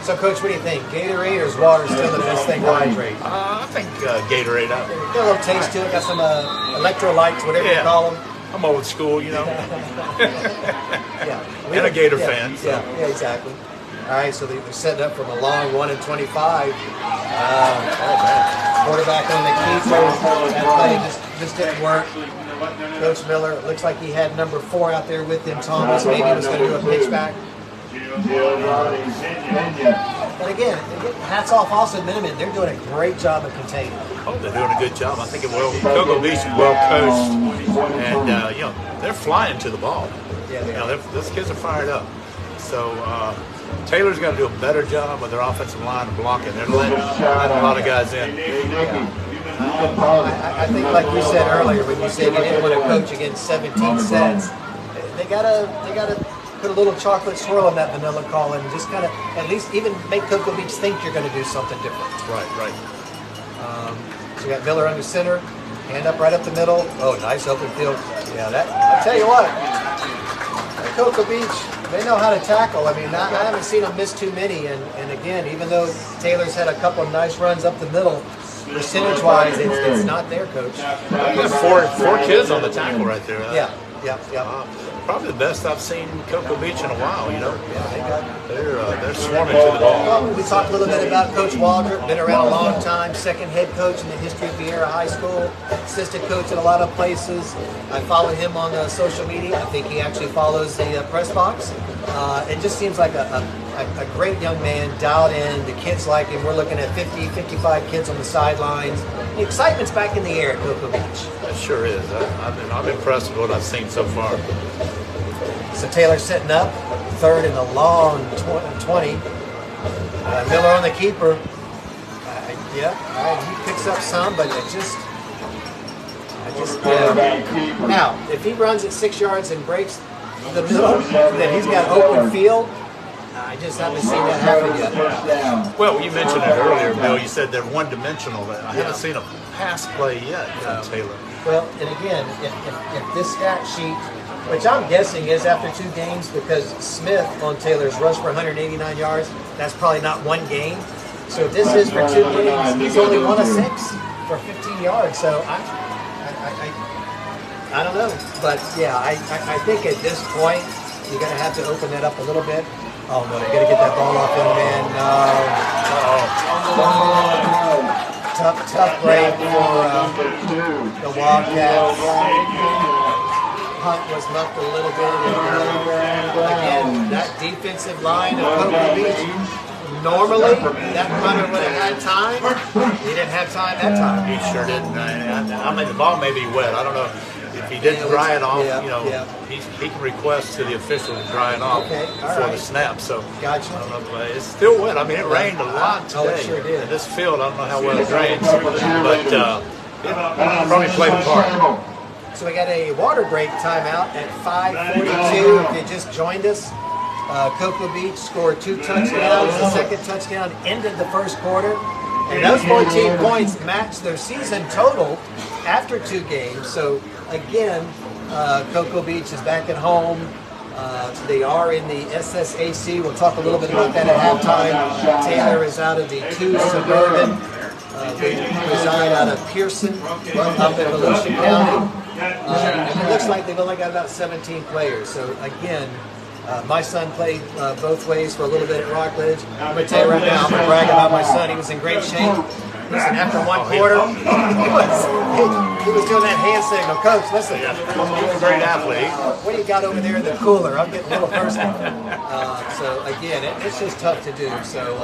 So, Coach, what do you think? Gatorade or is water still the best thing to hydrate? I think Gatorade. Got a little taste to it. Got some electrolytes, whatever you call them. I'm old school, you know. Yeah. And a Gator fan. So. Yeah, exactly. All right, so they're setting up from a long 1-25. Quarterback on the keeper. That play just didn't work. Coach Miller, it looks like he had number 4 out there with him, Thomas. Maybe he was going to do a pitch back. But again, hats off also to Minutemen. They're doing a great job of containing. Oh, they're doing a good job. I think it will. Cocoa Beach is well coached, and you know, they're flying to the ball. Yeah, they are. Those kids are fired up. So Taylor's got to do a better job with their offensive line and blocking. They're letting a lot of guys in. I think, like we said earlier, when you said you didn't want to coach against 17 sets, they gotta put a little chocolate swirl on that vanilla call and just kind of at least even make Cocoa Beach think you're going to do something different. Right. So you got Miller under center, hand up right up the middle. Oh, nice open field. Yeah, that. I tell you what, Cocoa Beach, they know how to tackle. I mean, I haven't seen them miss too many. And again, even though Taylor's had a couple of nice runs up the middle, percentage-wise, it's not there, Coach. You got four kids on the tackle right there. Yeah. Probably the best I've seen Cocoa Beach in a while, you know. Yeah, They're swarming to the ball. Well, we talked a little bit about Coach Waldrop, been around a long time, second head coach in the history of Vieira High School, assistant coach in a lot of places. I follow him on social media. I think he actually follows the press box. It just seems like a great young man, dialed in. The kids like him. We're looking at 50, 55 kids on the sidelines. The excitement's back in the air at Cocoa Beach. It sure is. I'm impressed with what I've seen so far. So Taylor setting up, third in the long 20. Miller on the keeper. He picks up some, but Now, if he runs at 6 yards and breaks the middle, then he's got open field. I just haven't seen that happen yet. Well, you mentioned it earlier, Bill. You said they're one-dimensional. I haven't seen a pass play yet from Taylor. Well, and again, if this stat sheet, which I'm guessing is after 2 games, because Smith on Taylor's rushed for 189 yards, that's probably not one game. So if this is for 2 games, he's only 1 of 6 for 15 yards. So I don't know, but yeah, I think at this point you're going to have to open that up a little bit. Oh no, they got to get that ball off him, man. Tough break for the Wildcats. Hunt was left a little bit. Again, that defensive line of Cocoa Beach. Normally, that runner would have had time. He didn't have time that time. He sure didn't. I mean, the ball may be wet. I don't know. If he didn't dry it off, he can request to the official to dry it off before the snap. So gotcha. I don't know, it's still wet. I mean, it rained a lot today. Oh, it sure did. And this field, I don't know how well it drains, but it probably played a part. So we got a water break timeout at 5:42. If you just joined us, Cocoa Beach scored 2 touchdowns. The second touchdown ended the first quarter. And those 14 points matched their season total after 2 games. So again, Cocoa Beach is back at home. They are in the SSAC. We'll talk a little bit about that at halftime. Taylor is out of the 2 Suburban. They reside out of Pearson, up in Volusia County. And it looks like they've only got about 17 players. So again, my son played both ways for a little bit at Rockledge. I'm going to tell you right now, I'm going to brag about my son. He was in great shape. Listen, after 1 quarter, He was doing that hand signal. Coach, listen. Yeah. He's a great athlete. What do you got over there in the cooler? I'm getting a little personal. So again, it's just tough to do. So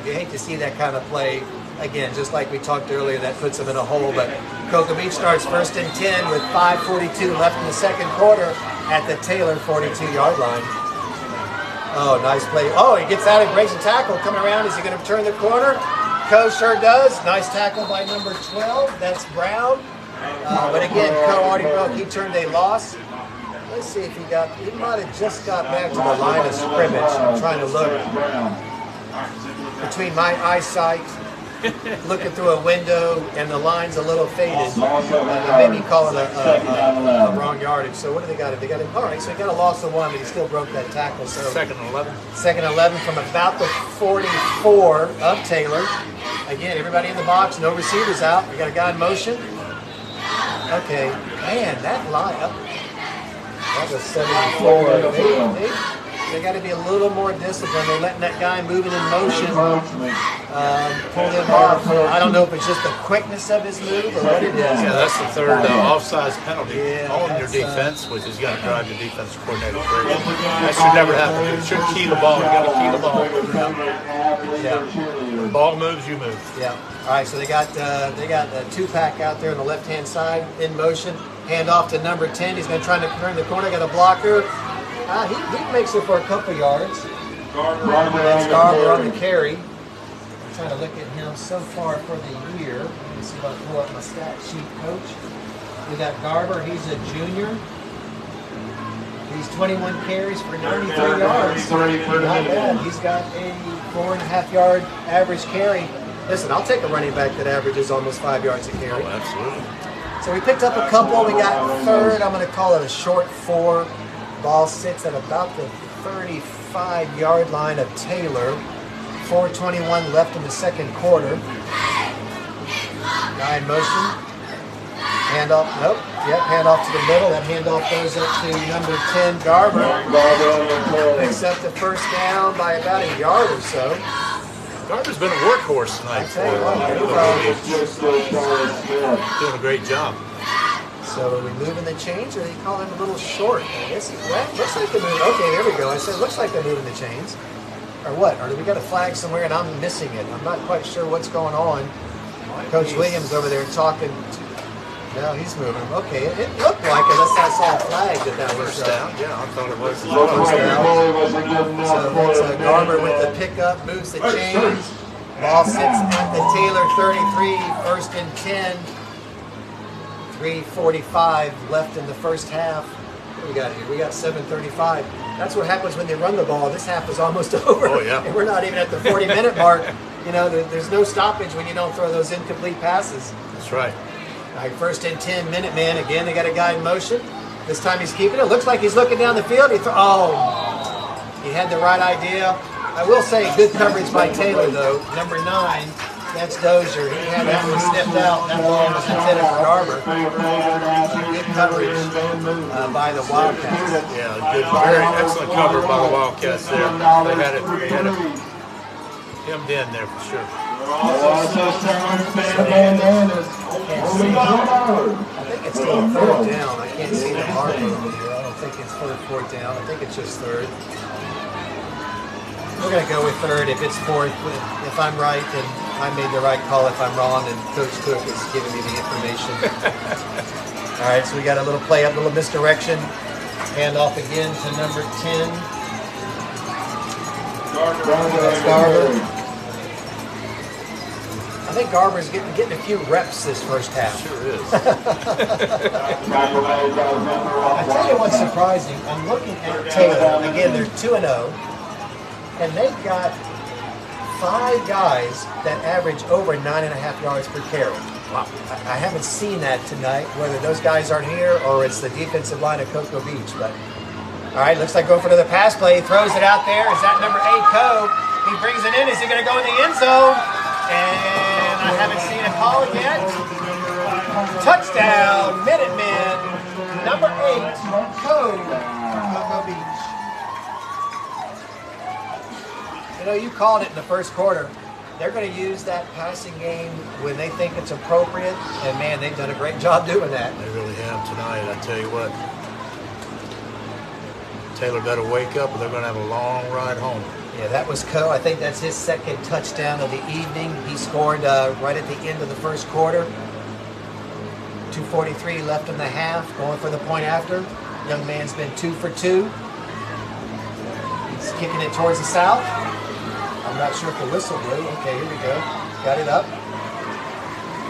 you hate to see that kind of play. Again, just like we talked earlier, that puts them in a hole. But Cocoa Beach starts 1st and 10 with 5:42 left in the second quarter at the Taylor 42-yard line. Oh, nice play. Oh, he gets out and breaks a tackle. Coming around, is he going to turn the corner? Coach sure does. Nice tackle by number 12. That's Brown. But again, Co already broke. He turned a loss. Let's see if he might have just got back to the line of scrimmage. I'm trying to look between my eyesight, looking through a window, and the line's a little faded. Maybe call it a wrong yardage. So what do they got? All right, so he got a loss of 1, but he still broke that tackle. So 2nd and 11. 2nd and 11 from about the 44 of Taylor. Again, everybody in the box, no receivers out. We got a guy in motion. Okay, man, that line up. That was 74. They got to be a little more disciplined. They're letting that guy moving in motion pull them off. I don't know if it's just the quickness of his move or what it is. Yeah, that's the third offsides penalty Yeah, on your defense, which is going to drive your defensive coordinator crazy. That should never happen. You should key the ball. You got to key the ball. Yeah. Ball moves, you move. Yeah. All right. So they got a 2-pack out there on the left-hand side in motion. Hand off to number 10. He's going to try to turn the corner. Got a blocker. He makes it for a couple yards. That's Garber on the carry. I'm trying to look at him so far for the year. Let me see if I can pull up my stat sheet, Coach. We got Garber. He's a junior. He's 21 carries for 93 yards. Not bad. He's got a 4.5-yard average carry. Listen, I'll take a running back that averages almost 5 yards a carry. Oh, absolutely. So we picked up a couple. We got 3rd. I'm going to call it a short 4. Ball sits at about the 35-yard line of Taylor. 4:21 left in the second quarter. Guy in motion. Handoff. Nope. Yep. Handoff to the middle. That handoff goes up to number 10, Garber. Picks up the first down by about a yard or so. Garber's been a workhorse tonight. Doing a great job. So are we moving the chains, or they call him a little short? I guess looks like they're moving. Okay, there we go. I said looks like they're moving the chains, or what? Or do we got a flag somewhere and I'm missing it? I'm not quite sure what's going on. Coach Williams over there talking. No, he's moving them. Okay, it looked like it. Unless I saw a flag that was First down. Yeah, I thought it was. So that's Garber with the pickup, moves the chains. Ball sits at the Taylor 33, 1st and 10. 3:45 left in the first half. What do we got here? We got 7:35. That's what happens when they run the ball. This half is almost over. Oh, yeah. And we're not even at the 40-minute mark. You know, there's no stoppage when you don't throw those incomplete passes. That's right. All right, 1st and 10, Minutemen. Again, they got a guy in motion. This time he's keeping it. Looks like he's looking down the field. He had the right idea. I will say good coverage by Taylor, though. Number 9. That's Dozier. He had that one snipped out. That ball was intended for Garber. Good coverage by the Wildcats. Yeah, good, very excellent cover by the Wildcats there. They had it hemmed in there for sure. I think it's still 3rd down. I can't see the marker over here. I don't think it's 4th down. I think it's just 3rd. We're going to go with 3rd. If it's 4th, if I'm right, then I made the right call. If I'm wrong, and Coach Cook is giving me the information. All right, so we got a little play up, a little misdirection. Hand off again to number 10. That's Garber. I think Garber's getting a few reps this first half. Sure is. I tell you what's surprising. I'm looking at Taylor. Again, they're 2-0. And they've got 5 guys that average over 9.5 yards per carry. Wow. I haven't seen that tonight, whether those guys aren't here or it's the defensive line of Cocoa Beach. But all right, looks like going for another pass play. He throws it out there. Is that number 8, Co? He brings it in. Is he going to go in the end zone? And I haven't seen a call yet. Touchdown, Minutemen. Number 8, Co, Cocoa Beach. You know, you called it in the first quarter. they're going to use that passing game when they think it's appropriate. And man, they've done a great job doing that. They really have tonight. I tell you what, Taylor better wake up, or they're going to have a long ride home. Yeah, that was Coe. I think that's his second touchdown of the evening. He scored right at the end of the first quarter. 2:43 left in the half, going for the point after. Young man's been 2 for 2. He's kicking it towards the south. I'm not sure if the whistle blew. Okay, here we go. Got it up.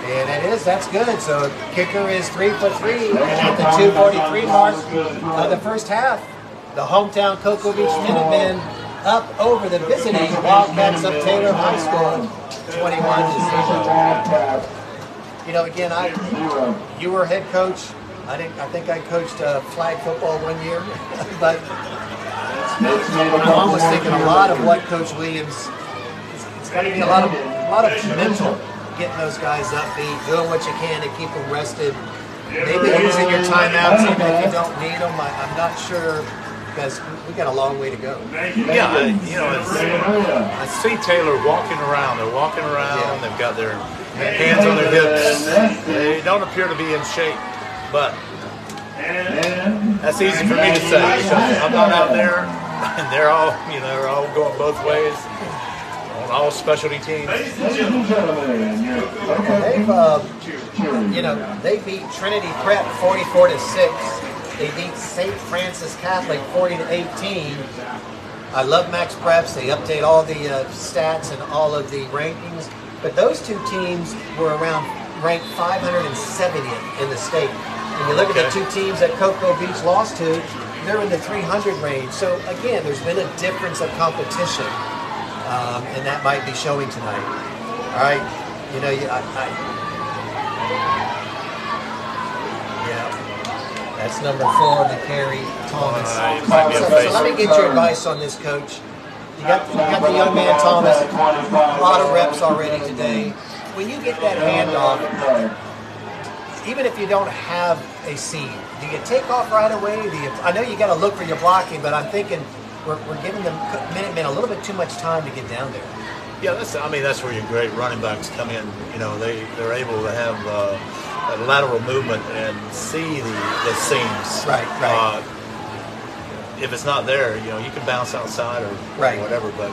And that's good. So kicker is 3 for 3. And at the 2:43 mark of the first half, the hometown Cocoa Beach Minutemen up over the visiting Wildcats of Taylor High School, 21-0. You know, again, you were head coach. I think I coached flag football one year, but I'm almost thinking a lot of what Coach Williams. It's got to be a lot of mental, getting those guys upbeat, doing what you can to keep them rested. Maybe using your timeouts even if you don't need them. I'm not sure. Because we got a long way to go. Yeah, I see Taylor walking around. They're walking around. Yeah. They've got their hands on their hips. They don't appear to be in shape, but that's easy for me to say because I'm not out there, and they're all going both ways on all specialty teams. They beat Trinity Prep 44-6. They beat St. Francis Catholic 40-18. I love Max Preps. They update all the stats and all of the rankings. But those two teams were ranked 570th in the state. And you look at the two teams that Cocoa Beach lost to, they're in the 300 range. So again, there's been a difference of competition, and that might be showing tonight. All right, that's number 4 on the carry, Thomas. So let me get your advice on this, Coach. You got the young man, Thomas, a lot of reps already today. When you get that handoff, even if you don't have a seed, do you take off right away? I know you got to look for your blocking, but I'm thinking we're giving the Minutemen a little bit too much time to get down there. Yeah, that's where your great running backs come in. They're able to have a lateral movement and see the seams. Right. If it's not there, you can bounce outside or whatever, but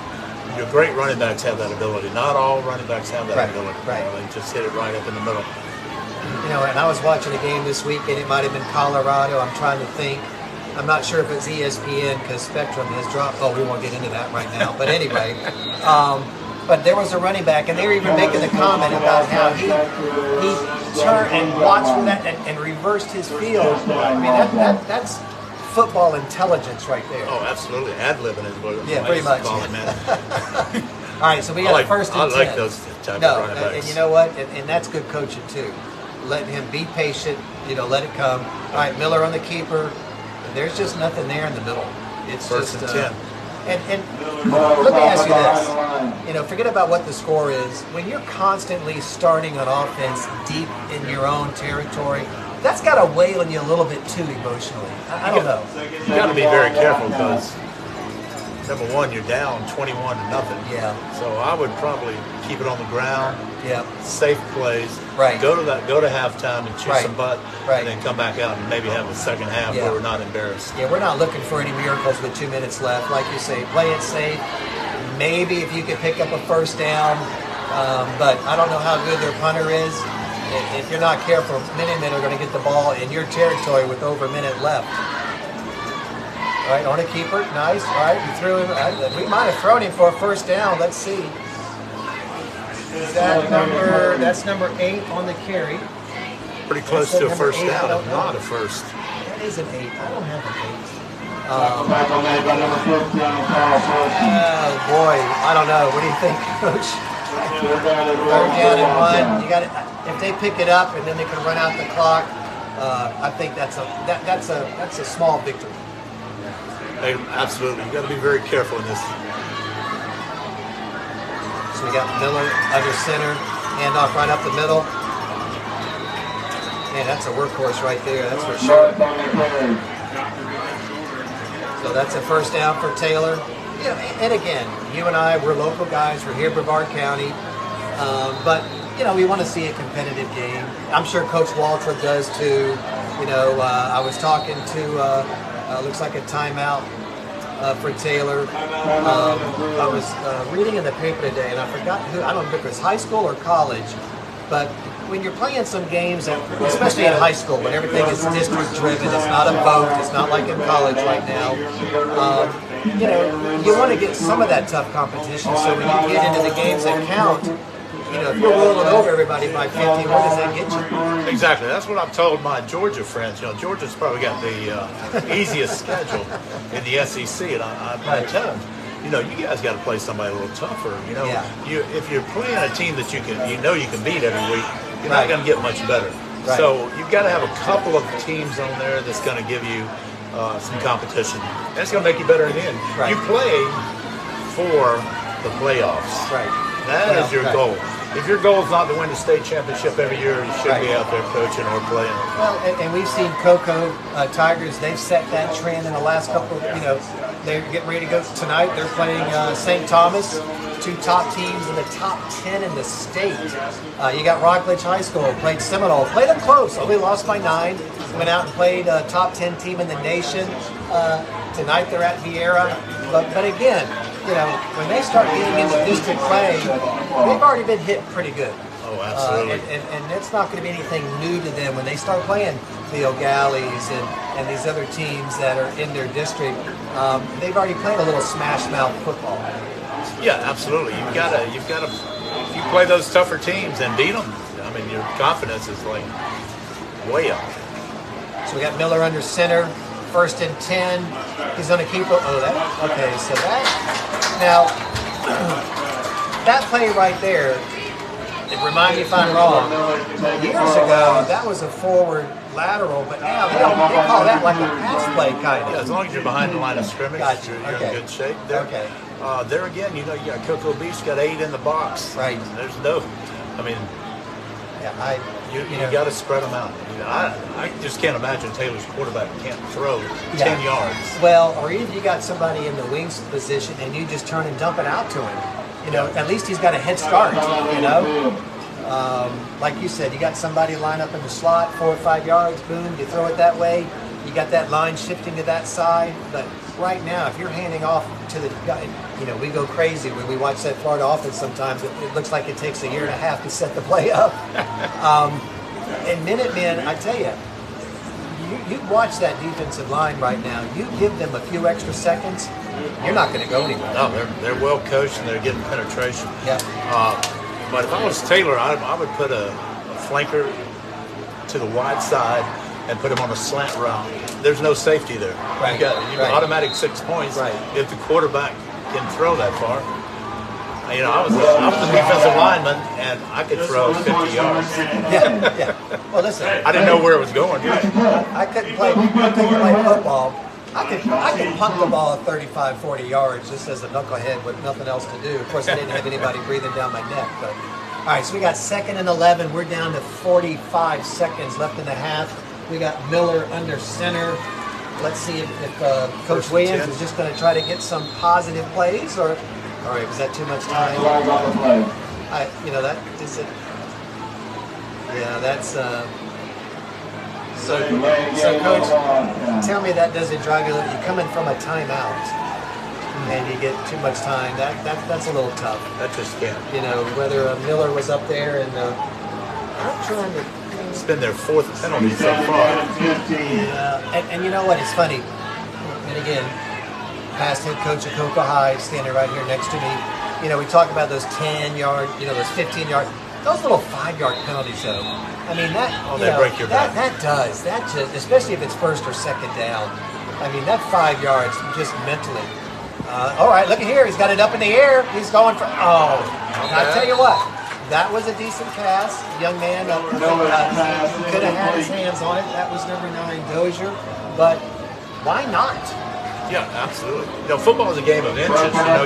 your great running backs have that ability. Not all running backs have that ability. Right. They just hit it right up in the middle. And I was watching a game this week, and it might have been Colorado. I'm trying to think. I'm not sure if it's ESPN because Spectrum has dropped. Oh, we won't get into that right now. But anyway, but there was a running back, and they were even making the comment about how he turned and watched for that and reversed his field. I mean, that's football intelligence right there. Oh, absolutely. Ad-libbing is what pretty much. Call it, man. All right, so we got first and 10. I like those type of running backs. And you know what? And that's good coaching too. Letting him be patient, let it come. All right, Miller on the keeper. There's just nothing there in the middle. It's first just and 10. And let me ask you this. Forget about what the score is. When you're constantly starting on offense deep in your own territory, that's got to weigh on you a little bit too emotionally. I don't know. You got to be very careful because, number one, you're down 21-0. Yeah. So I would probably keep it on the ground. Yeah. Safe plays. Right. Go to halftime and chew some butt. Right. And then come back out and maybe have a second half where we're not embarrassed. Yeah, we're not looking for any miracles with 2 minutes left. Like you say, play it safe. Maybe if you could pick up a first down, but I don't know how good their punter is. If you're not careful, Minutemen are going to get the ball in your territory with over a minute left. All right, on a keeper, nice. All right, we threw him. We might have thrown him for a first down. Let's see. That's number 8 on the carry. Pretty close to a first down, if not a first. That is an 8. I don't have an 8. Oh boy, I don't know. What do you think, Coach? Third down and 1. You got it. If they pick it up and then they can run out the clock, I think that's a small victory. Hey, absolutely, you got to be very careful in this. So we got Miller under center, handoff right up the middle. Man, that's a workhorse right there. That's for sure. So that's a first down for Taylor. you know, and again, you and I, we're local guys. We're here in Brevard County, but you know, we want to see a competitive game. I'm sure Coach Waltrip does too. You know, I was talking to looks like a timeout for Taylor. I was reading in the paper today, and I forgot who. I don't know if it was high school or college, but when you're playing some games, especially in high school, when everything is district driven, it's not a vote, it's not like in college right now. You know, you want to get some of that tough competition. So when you get into the games that count, you know, if you're rolling over everybody by 50, where does that get you? Exactly. That's what I've told my Georgia friends. You know, Georgia's probably got the easiest schedule in the SEC, and I tell them, you know, you guys got to play somebody a little tougher. You know, if you're playing a team that you know you can beat every week, you're not going to get much better. Right. So you've got to have a couple of teams on there that's going to give you some competition. And it's going to make you better in the end. Right. You play for the playoffs. Right. That is your goal. If your goal is not to win the state championship every year, you should be out there coaching or playing. Well, and we've seen Cocoa Tigers. They've set that trend in the last couple. You know, they're getting ready to go tonight. They're playing St. Thomas, two top teams in the top 10 in the state. You got Rockledge High School played Seminole, played them close, only lost by 9. Went out and played a top 10 team in the nation. Tonight they're at Vieira, but again, you know, when they start getting into district play, they've already been hit pretty good. Oh, absolutely. And it's not going to be anything new to them when they start playing the O'Galleys and these other teams that are in their district. They've already played a little smash mouth football. Yeah, absolutely. You've got to. If you play those tougher teams and beat them, I mean, your confidence is like way up. So we got Miller under center, 1st and 10. He's going to keep it. Oh, that. Okay, so that. Now, that play right there, it remind me if I'm wrong, years ago, that was a forward lateral, but now they call that like a pass play kind of. Yeah, as long as you're behind the line of scrimmage, Gotcha. you're Okay. in good shape. There again, you know, you got Cocoa Beach, got 8 in the box. Right. There's no, I mean, Yeah, you got to spread them out. You know, I just can't imagine Taylor's quarterback can't throw 10 yards. Well, or even you got somebody in the wings position and you just turn and dump it out to him. You know, at least he's got a head start, you know. Like you said, you got somebody line up in the slot, 4 or 5 yards, boom, you throw it that way. You got that line shifting to that side. But right now, if you're handing off to the guy, you know, we go crazy when we watch that Florida offense sometimes. It looks like it takes a year and a half to set the play up. And Minutemen, I tell you, you watch that defensive line right now. You give them a few extra seconds, you're not going to go anywhere. No, they're well coached and they're getting penetration. Yeah. But if I was Taylor, I would put a flanker to the wide side and put him on a slant route. There's no safety there. Right. You got automatic 6 points if the quarterback can throw that far. You know, I was a defensive lineman and I could throw 50 yards. Yeah. Well, listen, I didn't know where it was going. I couldn't play football. I could punt the ball at 35, 40 yards just as a knucklehead with nothing else to do. Of course, I didn't have anybody breathing down my neck. But all right, so we got 2nd and 11. We're down to 45 seconds left in the half. We got Miller under center. Let's see if Coach Williams is just going to try to get some positive plays, or all right, was that too much time? You know, that is it. Yeah, that's. So Coach, tell me that doesn't drive you. You're coming from a timeout, and you get too much time. That's a little tough. That just can't. You know, whether Miller was up there and I'm trying to. It's been their 4th penalty so far. Yeah, and you know what? It's funny. And again, past head coach of Cocoa High standing right here next to me. You know, we talk about those 10-yard, you know, those 15-yard, those little 5-yard penalties, though. I mean, that. They break your back. That does. That just, especially if it's 1st or 2nd down. I mean, that 5 yards just mentally. All right, look at here. He's got it up in the air. He's going for. Oh, I tell you what. That was a decent pass. Young man could have had his hands on it. That was number 9, Dozier. But why not? Yeah, absolutely. You know, football is a game of inches. You know,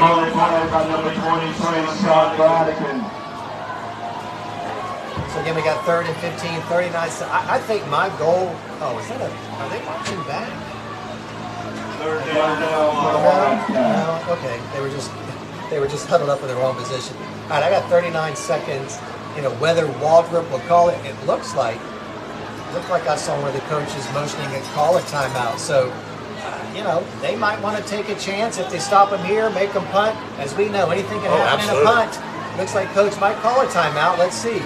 So again, we got 3rd and 15, 39. So I think my goal. Oh, is that a? Are they marching back? No, okay. They were just huddled up in the wrong position. All right, I got 39 seconds. Whether Waldrop will call it, it looked like I saw one of the coaches motioning a call a timeout. So, they might want to take a chance if they stop him here, make them punt. As we know, anything can happen in a punt. Looks like coach might call a timeout. Let's see.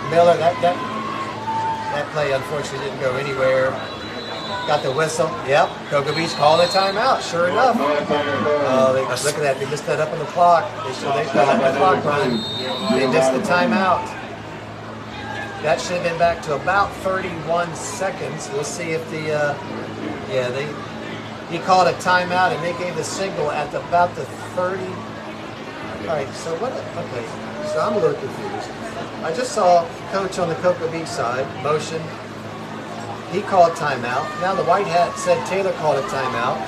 Miller, that play unfortunately didn't go anywhere. Got the whistle. Yep. Cocoa Beach called a timeout. Sure enough. Oh, look at that. They missed that up on the clock. They cut up the clock run. They missed the timeout. That should have been back to about 31 seconds. We'll see if he called a timeout and they gave the signal at about the 30. All right. So okay. So I'm a little confused. I just saw coach on the Cocoa Beach side motion. He called timeout. Now the white hat said Taylor called a timeout.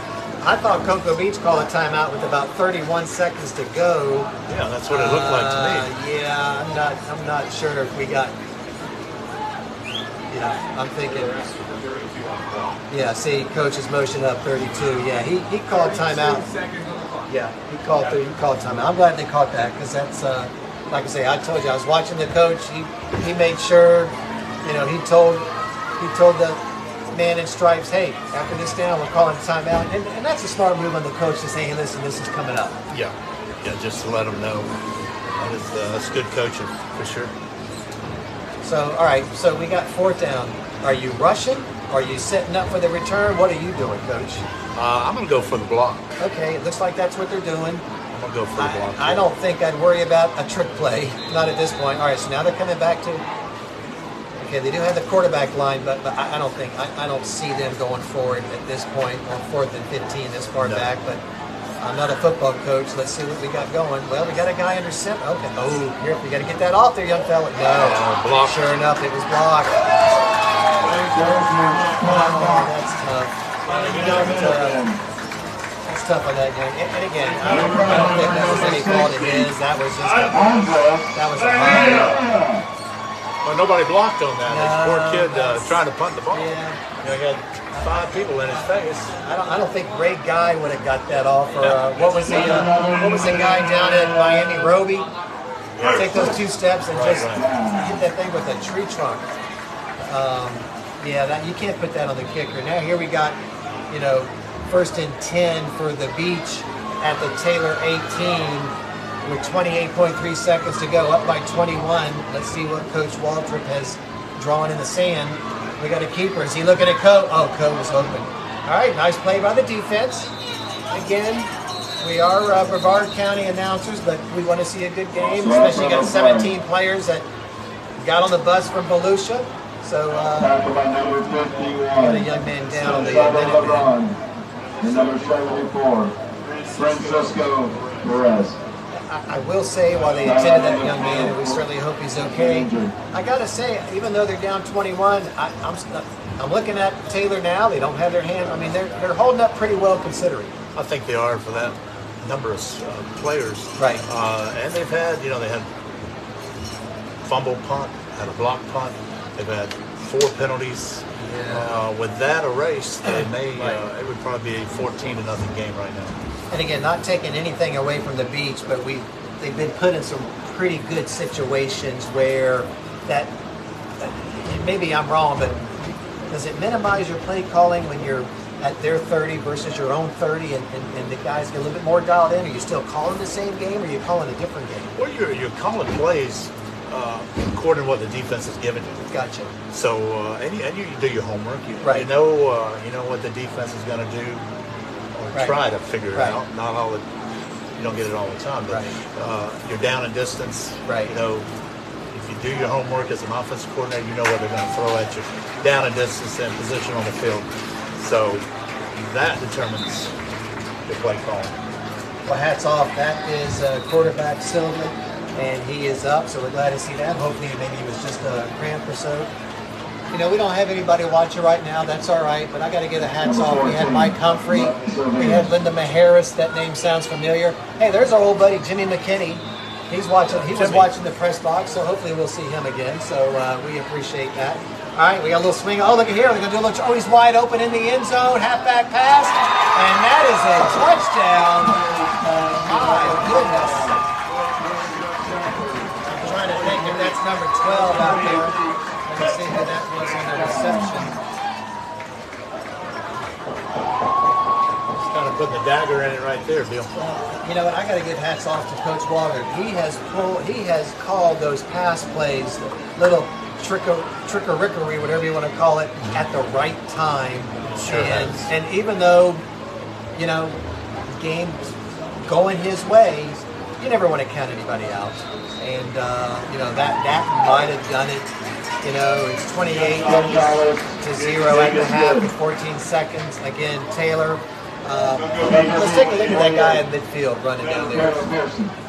I thought Cocoa Beach called a timeout with about 31 seconds to go. Yeah, that's what it looked like to me. Yeah, I'm not sure if we got. Yeah, I'm thinking. Yeah, see, coach's motion up 32. Yeah, he called timeout. Yeah, he called timeout. I'm glad they caught that because that's like I say. I told you I was watching the coach. He made sure, he told the man in stripes, hey, after this down, we're calling timeout. And that's a smart move on the coach to say, hey, listen, this is coming up. Yeah, just to let them know. That's good coaching for sure. So, all right, so we got fourth down. Are you rushing? Are you setting up for the return? What are you doing, coach? I'm going to go for the block. Okay, it looks like that's what they're doing. I'm going to go for the block. I don't think I'd worry about a trick play, not at this point. All right, so now they're coming back to... Okay, they do have the quarterback line, but I don't see them going forward at this point on 4th and 15 this far back. But I'm not a football coach. Let's see what we got going. Well, we got a guy under center. Okay. Oh, here we got to get that off there, young fella. No, block. Sure enough, it was blocked. Oh, that's tough. That's tough on that young. And again, I don't think that was any fault of his. That was just a high. Well, nobody blocked on that. No, This poor kid trying to punt the ball. Yeah. He had 5 people in his face. I don't think Ray Guy would have got that off. Or what was the guy down at Miami, Roby? Take those 2 steps and just hit that thing with a tree trunk. Yeah, you can't put that on the kicker. Now here we got, 1st and 10 for the Beach at the Taylor 18. With 28.3 seconds to go, up by 21. Let's see what Coach Waldrop has drawn in the sand. We got a keeper. Is he looking at Coe? Oh, Coe was open. All right, nice play by the defense. Again, we are Brevard County announcers, but we want to see a good game, especially got 17 players that got on the bus from Volusia. So, got a young man down on the Minutemen. Number 74, Francisco Perez. I will say, while they attended that young man, and we certainly hope he's okay, I got to say, even though they're down 21, I'm looking at Taylor now. They don't have their hand. I mean, they're holding up pretty well considering. I think they are for that number of players. Right. And they've had, they had fumble punt, had a block punt. They've had 4 penalties. Yeah. With that erased, they may. It would probably be a 14-0 game right now. And again, not taking anything away from the Beach, but they've been put in some pretty good situations where that maybe I'm wrong, but does it minimize your play calling when you're at their 30 versus your own 30 and the guys get a little bit more dialed in? Are you still calling the same game or are you calling a different game? Well, you're calling plays according to what the defense is giving you. Gotcha. So, and you do your homework. You know what the defense is going to do. Try to figure it out. Not all you don't get it all the time, but you're down in distance. Right. If you do your homework as an offensive coordinator, you know what they're going to throw at you. Down in distance and position on the field. So that determines your play calling. Well, hats off. That is quarterback Silva, and he is up. So we're glad to see that. Hopefully, maybe it was just a cramp or so. We don't have anybody watching right now. That's all right. But I got to give the hats off. We had Mike Humphrey. We had Linda Maharis. That name sounds familiar. Hey, there's our old buddy Jimmy McKinney. He's watching. He was watching the press box. So hopefully we'll see him again. So we appreciate that. All right, we got a little swing. Oh, look at here. We're going to do a little. Oh, he's wide open in the end zone. Halfback pass. And that is a touchdown. My goodness. I'm trying to think if that's number 12 out there. Let me see who that was on the reception. Just kind of putting the dagger in it right there, Bill. You know what? I got to give hats off to Coach Walter. He has called those pass plays, little trickerickery, whatever you want to call it, at the right time. Sure and even though, you know, game's going his way, you never want to count anybody out. And you know, that might have done it. You know, it's 28-0 at the half with 14 seconds. Again, Taylor. Let's take a look at that guy in midfield running down there.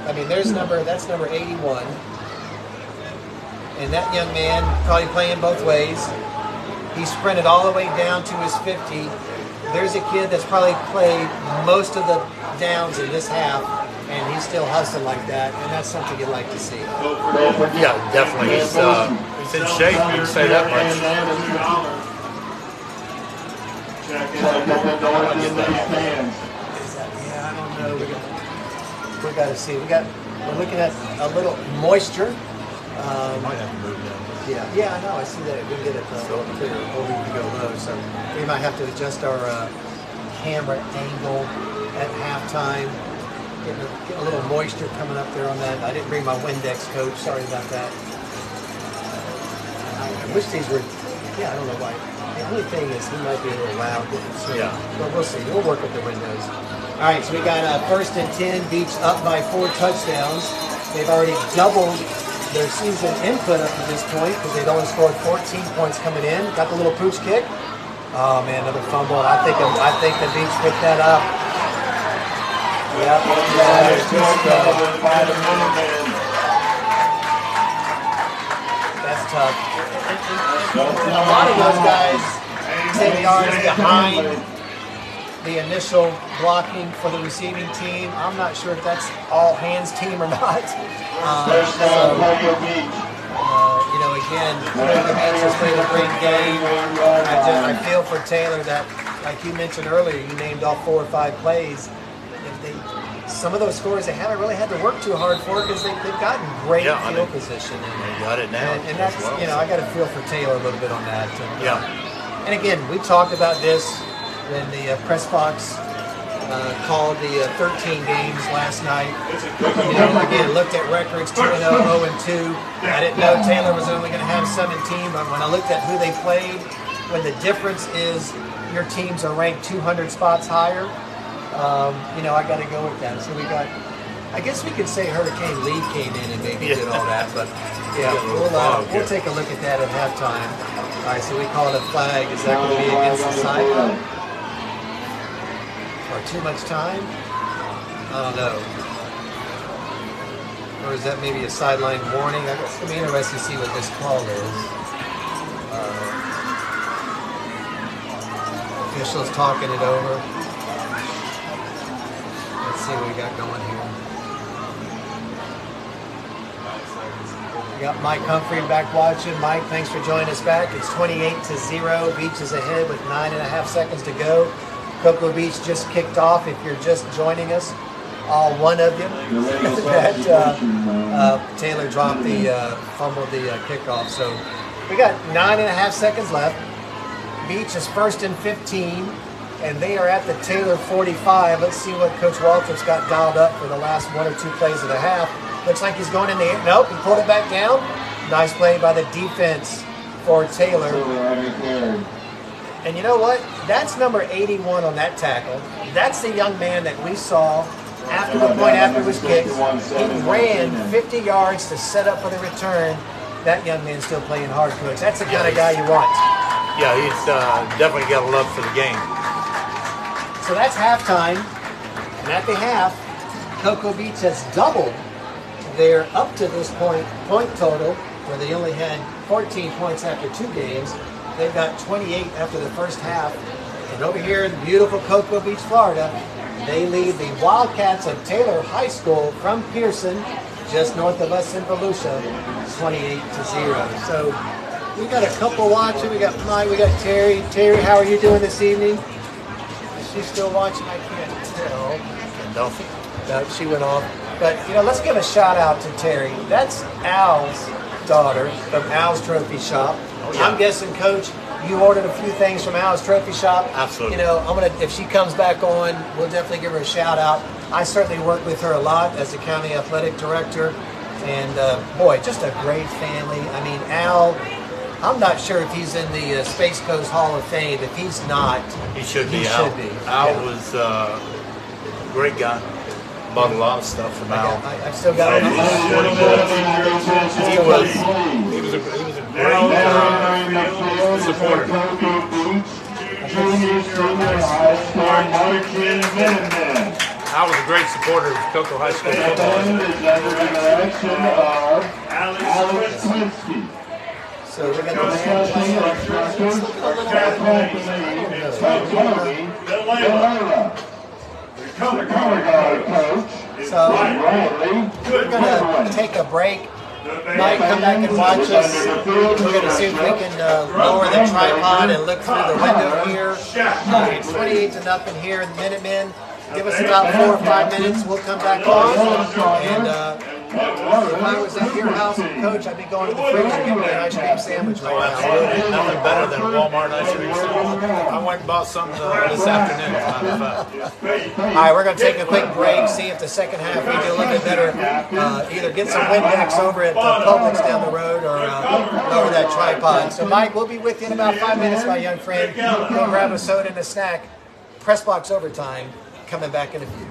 I mean, that's number 81. And that young man probably playing both ways. He sprinted all the way down to his 50. There's a kid that's probably played most of the downs in this half, and he's still hustling like that, and that's something you'd like to see. Yeah, definitely. He's in shape, you can say that much. Yeah, I don't know. We got to see. We're looking at a little moisture. Might have to move down. Yeah, I know. I see that. We get it a little clearer before we can go low. So we might have to adjust our camera angle at halftime. Get a little moisture coming up there on that. I didn't bring my Windex, Coach. Sorry about that. I wish these were. Yeah, I don't know why. The only thing is he might be a little loud. So, Yeah. But we'll see. We'll work with the windows. All right. So we got 1st and 10. Beach up by 4 touchdowns. They've already doubled their season input up to this point because they'd only scored 14 points coming in. Got the little pooch kick. Oh man, another fumble. I think the Beach picked that up. Yep. That's tough. A lot of those guys 10 yards behind the initial blocking for the receiving team. I'm not sure if that's all hands team or not. You know, again, the Beach has played a great game. I feel for Taylor that, like you mentioned earlier, you named all 4 or 5 plays. Some of those scores they haven't really had to work too hard for because they've gotten great field position. They got it now. And that's, you know, I got to feel for Taylor a little bit on that. Yeah. And again, we talked about this when the press box called the 13 games last night. You know, again, looked at records, 2-0, 0-2. I didn't know Taylor was only going to have 17, but when I looked at who they played, when the difference is your teams are ranked 200 spots higher, you know, I got to go with that. So we got, I guess we could say Hurricane Lee came in and maybe did all that, but yeah, we'll take a look at that at halftime. All right, so we call it a flag. Is that going to be against the sideline? Or too much time? I don't know. Or is that maybe a sideline warning? It's going to be interesting to see what this call is. Officials talking it over. Let's see what we got going here. We got Mike Humphrey back watching. Mike, thanks for joining us back. It's 28-0. Beach is ahead with 9.5 seconds to go. Cocoa Beach just kicked off. If you're just joining us, all one of you, that Taylor dropped fumbled the kickoff. So we got 9.5 seconds left. Beach is 1st and 15, and they are at the Taylor 45. Let's see what Coach Walters got dialed up for the last 1 or 2 plays of the half. Looks like he's going in the air. Nope, he pulled it back down. Nice play by the defense for Taylor. And you know what? That's number 81 on that tackle. That's the young man that we saw after the point after it was kicked. He ran 50 yards to set up for the return. That young man's still playing hard, Coach. That's the kind of guy you want. Yeah, he's definitely got a love for the game. So that's halftime. And at the half, Cocoa Beach has doubled their up to this point total, where they only had 14 points after 2 games. They've got 28 after the first half. And over here in beautiful Cocoa Beach, Florida, they lead the Wildcats of Taylor High School from Pearson, just north of us in Volusia, 28-0. So We got a couple watching. We got Mike. We got Terry. Terry, how are you doing this evening? Is she still watching? I can't tell. No. No, she went off. But let's give a shout out to Terry. That's Al's daughter from Al's Trophy Shop. Oh, yeah. I'm guessing, Coach, you ordered a few things from Al's Trophy Shop. Absolutely. If she comes back on, we'll definitely give her a shout out. I certainly work with her a lot as the county athletic director, and boy, just a great family. I mean, Al, I'm not sure if he's in the Space Coast Hall of Fame. If he's not, He should be. He Al, should be. Al Yeah. was a great guy. Bought a lot of stuff from Al. I've still got He it. was a great supporter. Al was a great supporter of Cocoa High School football. So we got the So we're gonna take a break. Mike, come back and watch us. We're gonna see if we can lower the tripod and look through the window here. 28-0 here in the Minutemen. Give us about 4 or 5 minutes. We'll come back on. And if I was at your house, Coach, I'd be going to the fridge and getting me an ice cream sandwich Oh, right absolutely. now. Nothing better than a Walmart ice cream sandwich. I went and bought some this afternoon. As a matter of fact. All right, we're going to take a quick break, see if the second half we do a little bit better. Either get some Windex over at Publix down the road or lower that tripod. So, Mike, we'll be with you in about 5 minutes, my young friend. Go grab a soda and a snack. Press box overtime coming back in a few.